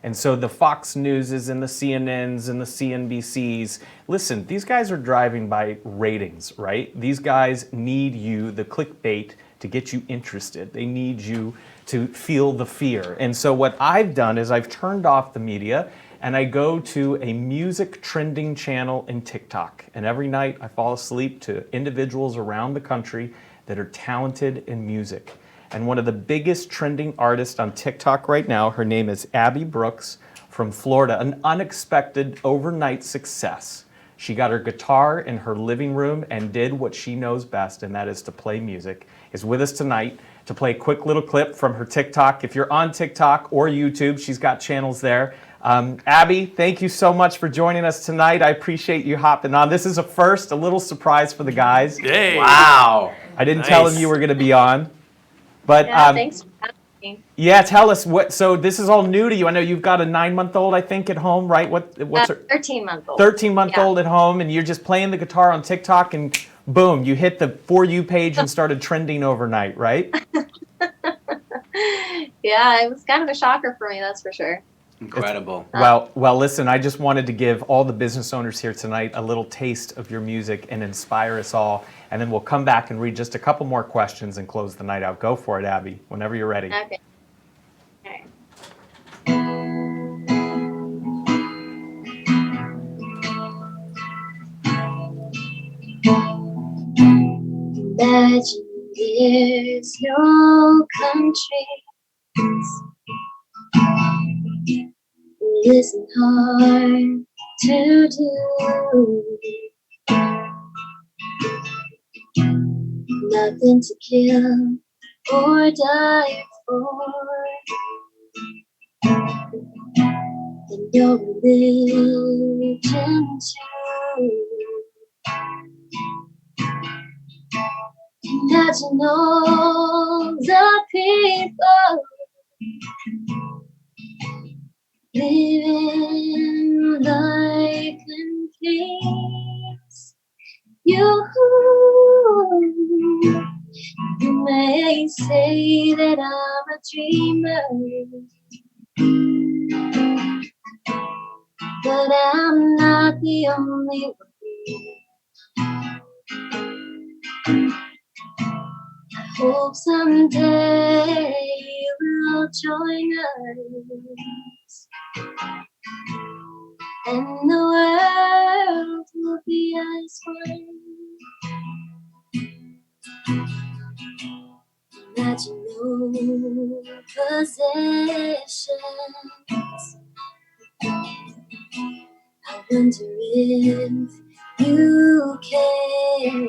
And so the Fox Newses and the CNNs and the CNBCs, listen, these guys are driving by ratings, right? These guys need you, the clickbait, to get you interested. They need you to feel the fear. And so what I've done is I've turned off the media and I go to a music trending channel in TikTok. And every night I fall asleep to individuals around the country that are talented in music. And one of the biggest trending artists on TikTok right now, her name is Abby Brooks from Florida, an unexpected overnight success. She got her guitar in her living room and did what she knows best, and that is to play music. Is with us tonight to play a quick little clip from her TikTok. If you're on TikTok or YouTube, she's got channels there. Abby, thank you so much for joining us tonight. I appreciate you hopping on. This is a first, a little surprise for the guys. Yay. Wow. I didn't tell them you were going to be on. But thanks for having me. yeah, tell us so this is all new to you. I know you've got a 9-month-old, I think, at home, right? What's her 13-month-old. 13-month-old at home, and you're just playing the guitar on TikTok, and boom, you hit the For You page and started trending overnight, right? Yeah, it was kind of a shocker for me, that's for sure. Incredible. Well, listen, I just wanted to give all the business owners here tonight a little taste of your music and inspire us all. And then we'll come back and read just a couple more questions and close the night out. Go for it, Abby, whenever you're ready. Okay. All right. Imagine there's no countries. It isn't hard to do. Nothing to kill or die for. And your religion too. Imagine all the people living life in peace. You may say that I'm a dreamer, but I'm not the only one. I hope someday you'll join us, and the world will be as one. Imagine no possessions. I wonder if you can.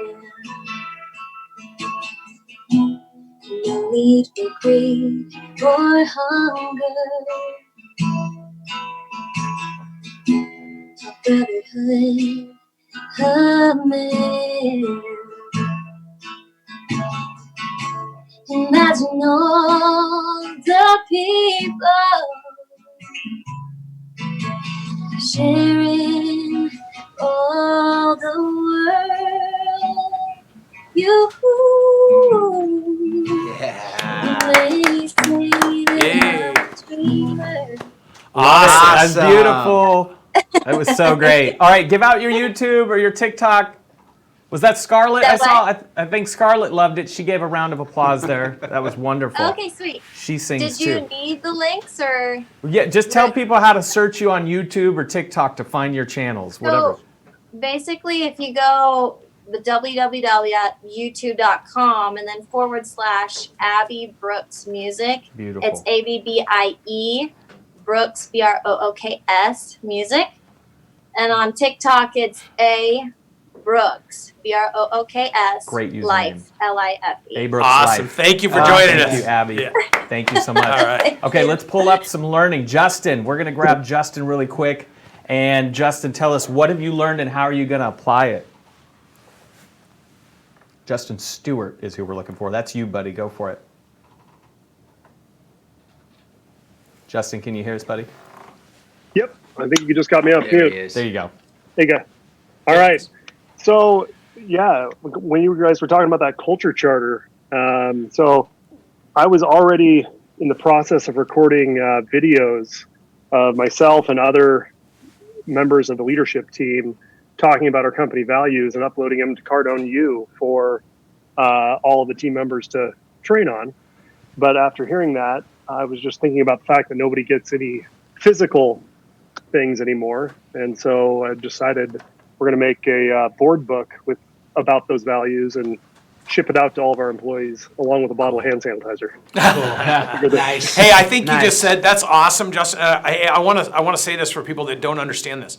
No need for greed or hunger. A brotherhood of men. Imagine all the people sharing all the world. You may say that I'm a dreamer. Awesome. That's beautiful. That was so great. All right, give out your YouTube or your TikTok. Was that Scarlett? That I think Scarlett loved it. She gave a round of applause there. That was wonderful. Okay, sweet. She sings Did you too. need the links or? Yeah, just tell people how to search you on YouTube or TikTok to find your channels, whatever. So basically, if you go the www.youtube.com and then / Abby Brooks Music. Beautiful. It's ABBIE Brooks BROOKS Music. And on TikTok, it's A Brooks BROOKS. Great username. Life LIFE. A Brooks Awesome. Life. Thank you for joining us. Thank you, Abby. Yeah. Thank you so much. All right. Okay, let's pull up some learning. Justin, we're going to grab Justin really quick. And Justin, tell us, what have you learned and how are you going to apply it? Justin Stewart is who we're looking for. That's you, buddy. Go for it. Justin, can you hear us, buddy? Yep. I think you just got me off mute. There you go. There you go. All right. So, yeah, when you guys were talking about that culture charter, so I was already in the process of recording videos of myself and other members of the leadership team talking about our company values and uploading them to Cardone U for all of the team members to train on. But after hearing that, I was just thinking about the fact that nobody gets any physical things anymore. And so I decided we're going to make a board book about those values and ship it out to all of our employees along with a bottle of hand sanitizer. Nice. Hey, I think you Nice. just said that's awesome, Justin. I want to say this for people that don't understand this.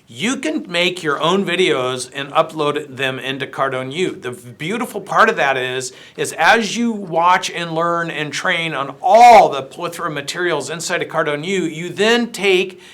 You can make your own videos and upload them into Cardone U. The beautiful part of that is as you watch and learn and train on all the plethora of materials inside of Cardone U, you then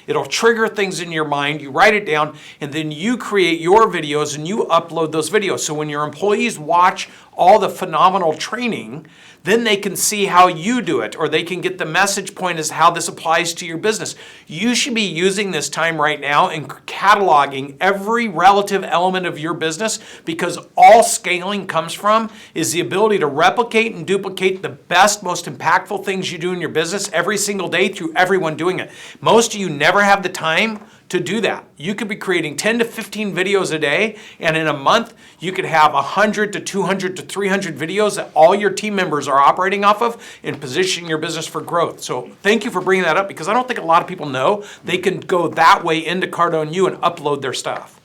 it'll trigger things in your mind, you write it down, and then you create your videos and you upload those videos. So when your employees watch all the phenomenal training, then they can see how you do it, or they can get the message point as how this applies to your business. You should be using this time right now and cataloging every relative element of your business, because all scaling comes from is the ability to replicate and duplicate the best, most impactful things you do in your business every single day through everyone doing it. Most of you never have the time to do that. You could be creating 10 to 15 videos a day, and in a month, you could have 100 to 200 to 300 videos that all your team members are operating off of and positioning your business for growth. So thank you for bringing that up, because I don't think a lot of people know they can go that way into Cardone U and upload their stuff.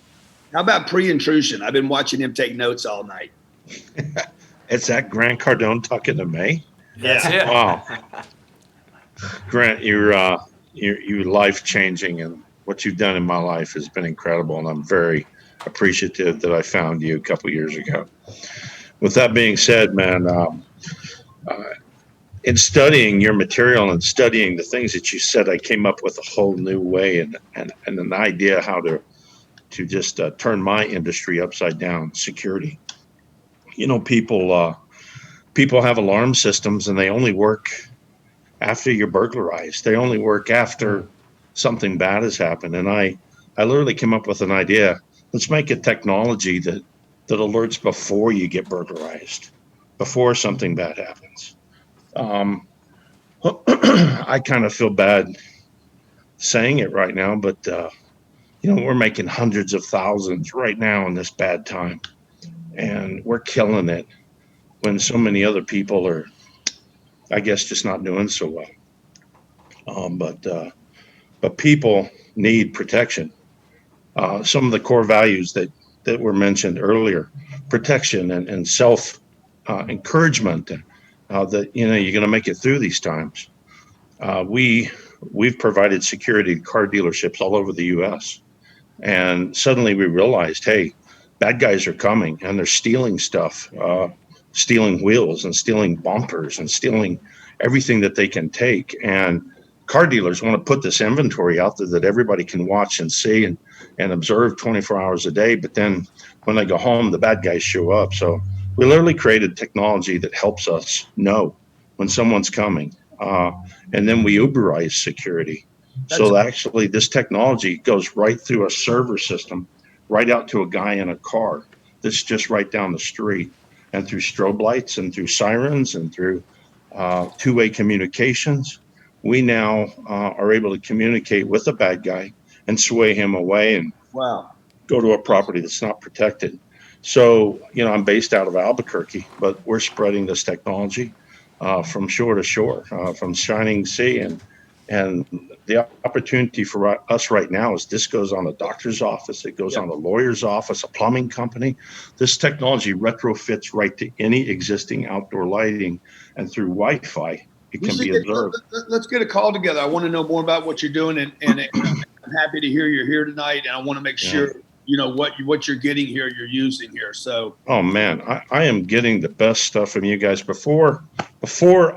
How about pre-intrusion? I've been watching him take notes all night. It's that Grant Cardone talking to me? That's it. Wow. Grant, you're life-changing, and what you've done in my life has been incredible, and I'm very appreciative that I found you a couple years ago. With that being said, man, in studying your material and studying the things that you said, I came up with a whole new way and an idea how to just turn my industry upside down. Security. You know, people have alarm systems, and they only work after you're burglarized. They only work after something bad has happened. And I literally came up with an idea. Let's make a technology that alerts before you get burglarized, before something bad happens. I kind of feel bad saying it right now, but we're making hundreds of thousands right now in this bad time, and we're killing it when so many other people are, I guess, just not doing so well. But people need protection. Some of the core values that were mentioned earlier, protection and self encouragement, that you're going to make it through these times. We've provided security to car dealerships all over the U.S. And suddenly we realized, hey, bad guys are coming, and they're stealing stuff, stealing wheels and stealing bumpers and stealing everything that they can take. And car dealers want to put this inventory out there that everybody can watch and see and observe 24 hours a day. But then when they go home, the bad guys show up. So we literally created technology that helps us know when someone's coming. And then we Uberize security. So actually this technology goes right through a server system, right out to a guy in a car that's just right down the street, and through strobe lights and through sirens and through two-way communications. We now are able to communicate with a bad guy and sway him away and go to a property that's not protected. So, I'm based out of Albuquerque, but we're spreading this technology from shore to shore, from shining sea. And the opportunity for us right now is this goes on a doctor's office, it goes on a lawyer's office, a plumbing company. This technology retrofits right to any existing outdoor lighting, and through Wi-Fi, it can be observed. Let's get a call together. I want to know more about what you're doing, and I'm happy to hear you're here tonight. And I want to make sure what you're getting here, you're using here. So, Oh man, I am getting the best stuff from you guys. Before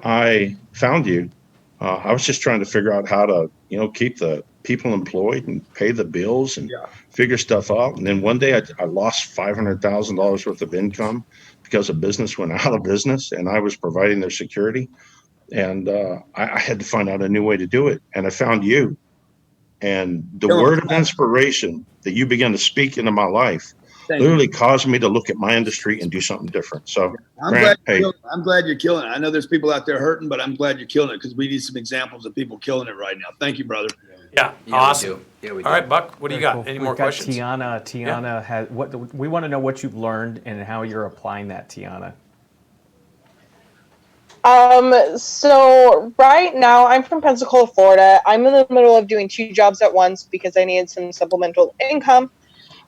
I found you, I was just trying to figure out how to, keep the people employed and pay the bills and figure stuff out. And then one day I lost $500,000 worth of income because a business went out of business, and I was providing their security. And I had to find out a new way to do it. And I found you. And the word of inspiration that you began to speak into my life literally caused me to look at my industry and do something different. So, I'm glad you're killing it. I know there's people out there hurting, but I'm glad you're killing it, because we need some examples of people killing it right now. Thank you, brother. Yeah, awesome. We do. All right, Buck, what do you got? Cool. Any more We've got questions? Tiana has we want to know what you've learned and how you're applying that, Tiana. So right now I'm from Pensacola, Florida. I'm in the middle of doing 2 jobs at once because I needed some supplemental income.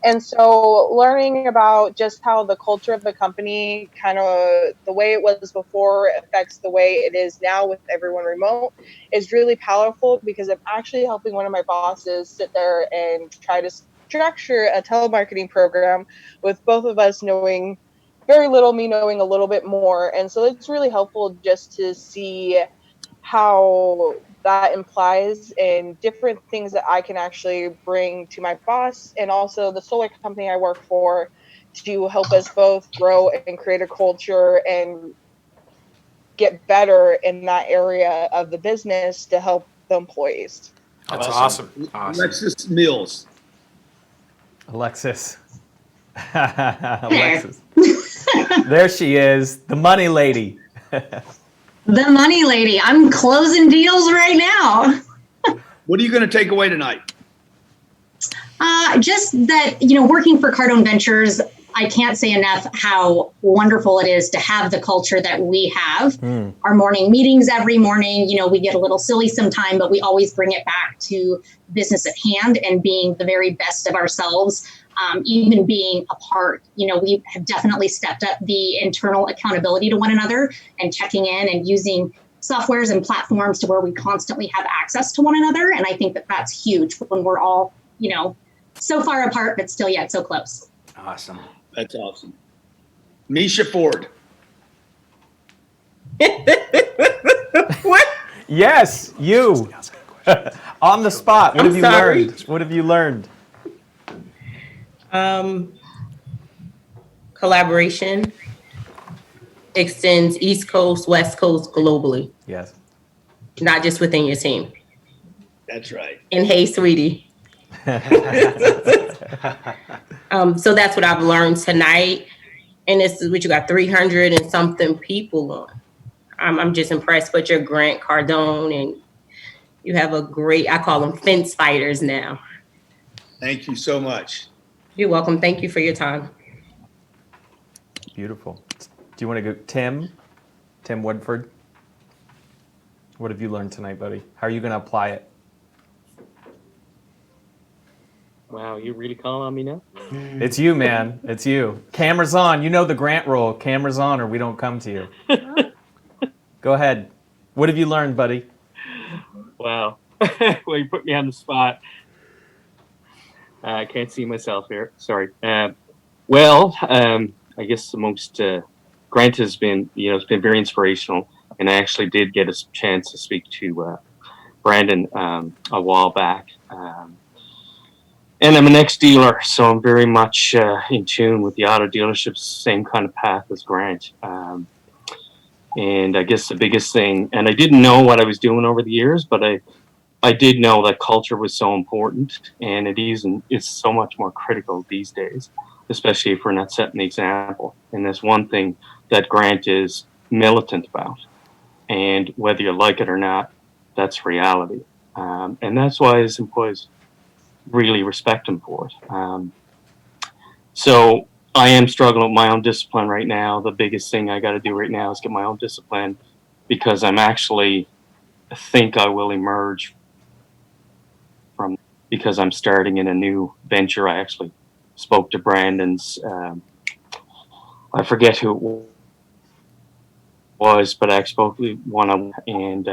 And so learning about just how the culture of the company, kind of the way it was before, affects the way it is now with everyone remote is really powerful, because I'm actually helping one of my bosses sit there and try to structure a telemarketing program with both of us knowing very little, me knowing a little bit more. And so it's really helpful just to see how that implies and different things that I can actually bring to my boss and also the solar company I work for, to help us both grow and create a culture and get better in that area of the business to help the employees. That's awesome. Alexis Mills. Alexis. Alexis. There she is, the money lady. The money lady. I'm closing deals right now. What are you going to take away tonight? Just that, working for Cardone Ventures, I can't say enough how wonderful it is to have the culture that we have. Our morning meetings every morning, we get a little silly sometime, but we always bring it back to business at hand and being the very best of ourselves. Even being apart, we have definitely stepped up the internal accountability to one another and checking in and using softwares and platforms to where we constantly have access to one another. And I think that that's huge when we're all, so far apart, but still yet so close. Awesome. That's awesome. Misha Ford. What? Yes, you. On the spot. What have you learned? What have you learned? Collaboration extends East Coast, West Coast, globally. Yes. Not just within your team. That's right. And hey, sweetie. So that's what I've learned tonight. And this is what you got 300 and something people on. I'm just impressed with your Grant Cardone, and you have a great, I call them fence fighters now. Thank you so much. You're welcome. Thank you for your time. Beautiful. Do you want to go, Tim Woodford? What have you learned tonight, buddy? How are you going to apply it? Wow, you really calling on me now? It's you, man. It's you. Camera's on. You know the Grant rule. Camera's on or we don't come to you. Go ahead. What have you learned, buddy? Wow. Well, you put me on the spot. I can't see myself here. Sorry. I guess the most Grant has been, it's been very inspirational. And I actually did get a chance to speak to Brandon a while back. And I'm an ex-dealer, so I'm very much in tune with the auto dealerships, same kind of path as Grant. And I guess the biggest thing, and I didn't know what I was doing over the years, but I did know that culture was so important, and it's so much more critical these days, especially if we're not setting the example. And there's one thing that Grant is militant about, and whether you like it or not, that's reality. And that's why his employees really respect him for it. So I am struggling with my own discipline right now. The biggest thing I got to do right now is get my own discipline, because I think I will emerge from, because I'm starting in a new venture. I actually spoke to Brandon's, I forget who it was, but I spoke to one of them, and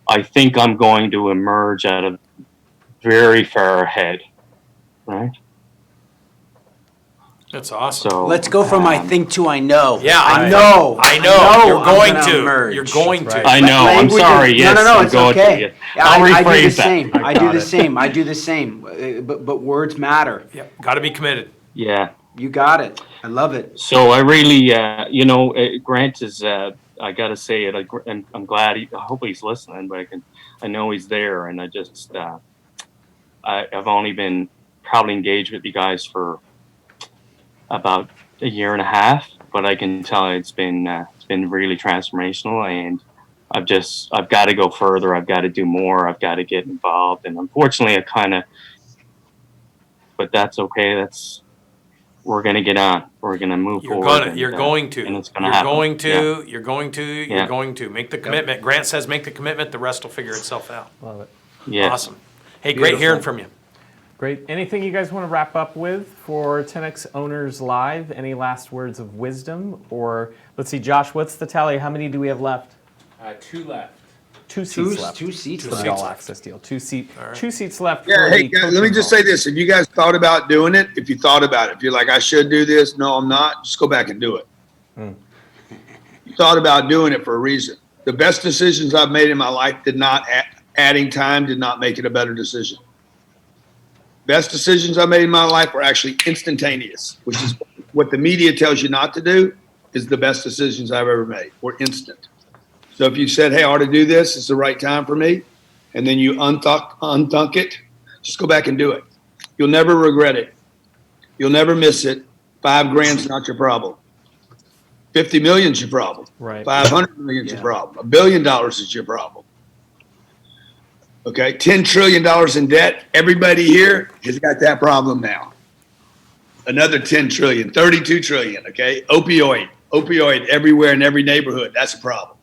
I think I'm going to emerge out of very far ahead, right? That's awesome. So Let's go from I think to I know. Yeah, I I know. I know. You're I'm going gonna to. emerge. You're going to. I know. I'm Language sorry. is- Yes, no, I'm it's going okay. to. I'll I do the rephrase that. same. I do the same. I do the same. But words matter. Yep. Got to be committed. Yeah. You got it. I love it. So I really, Grant is. I got to say it. I'm glad. I hope he's listening, but I know he's there, and I just. I've only been probably engaged with you guys for about a year and a half, but I can tell it's been really transformational, and I've got to go further. I've got to do more. I've got to get involved, and unfortunately, but that's okay. We're gonna get on. We're gonna move forward. You're going to. And it's gonna You're happen. going to. Yeah. You're going to. You're Yeah. going to make the commitment. Grant says, make the commitment. The rest will figure itself out. Love it. Yeah. Awesome. Hey, great hearing from you. Great. Anything you guys want to wrap up with for 10X Owners Live? Any last words of wisdom? Or let's see, Josh, what's the tally? How many do we have left? 2 left. Two seats left. Two seats for left. the all access deal. Two seats left. Yeah, for hey, the guys, let me coaching just call. say this. If you guys thought about doing it, if you thought about it, if you're like, I should do this, no, I'm not, just go back and do it. You thought about doing it for a reason. The best decisions I've made in my life adding time did not make it a better decision. Best decisions I made in my life were actually instantaneous, which is what the media tells you not to do, is the best decisions I've ever made. Were instant. So if you said, hey, I ought to do this, it's the right time for me, and then you unthunk it, just go back and do it. You'll never regret it. You'll never miss it. $5,000's not your problem. 50 million's your problem. Right. 500 million's your problem. $1 billion is your problem. Okay, $10 trillion in debt. Everybody here has got that problem now. Another 10 trillion, 32 trillion, okay? Opioid everywhere in every neighborhood. That's a problem.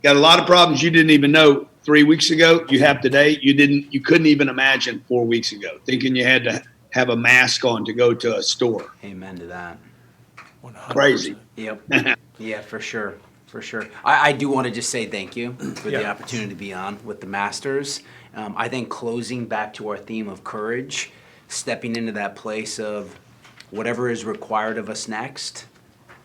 Got a lot of problems you didn't even know 3 weeks ago. You have today. You couldn't even imagine 4 weeks ago, thinking you had to have a mask on to go to a store. Amen to that. 100%. Crazy. Yep. Yeah, for sure. For sure. I do want to just say thank you for the opportunity to be on with the Masters. I think closing back to our theme of courage, stepping into that place of whatever is required of us next,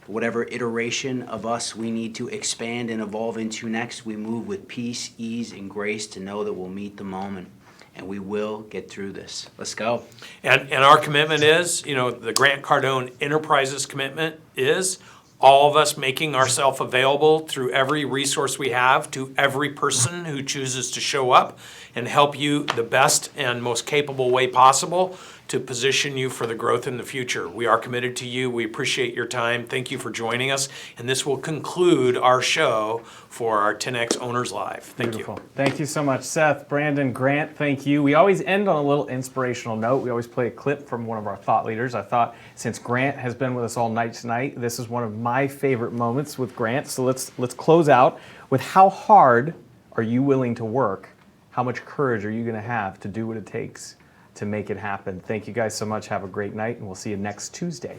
whatever iteration of us we need to expand and evolve into next, we move with peace, ease, and grace to know that we'll meet the moment. And we will get through this. Let's go. And our commitment is, the Grant Cardone Enterprises commitment is all of us making ourselves available through every resource we have to every person who chooses to show up and help you the best and most capable way possible to position you for the growth in the future. We are committed to you. We appreciate your time. Thank you for joining us. And this will conclude our show for our 10X Owners Live. Thank you. Thank you so much, Seth, Brandon, Grant, thank you. We always end on a little inspirational note. We always play a clip from one of our thought leaders. I thought since Grant has been with us all night tonight, this is one of my favorite moments with Grant. So let's close out with how hard are you willing to work? How much courage are you going to have to do what it takes to make it happen? Thank you guys so much. Have a great night, and we'll see you next Tuesday.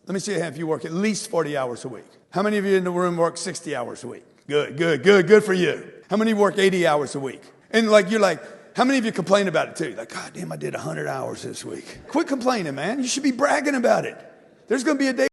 Let me see if you work at least 40 hours a week. How many of you in the room work 60 hours a week? Good for you. How many work 80 hours a week? And you're like, how many of you complain about it too? Like, God damn, I did 100 hours this week. Quit complaining, man. You should be bragging about it. There's going to be a day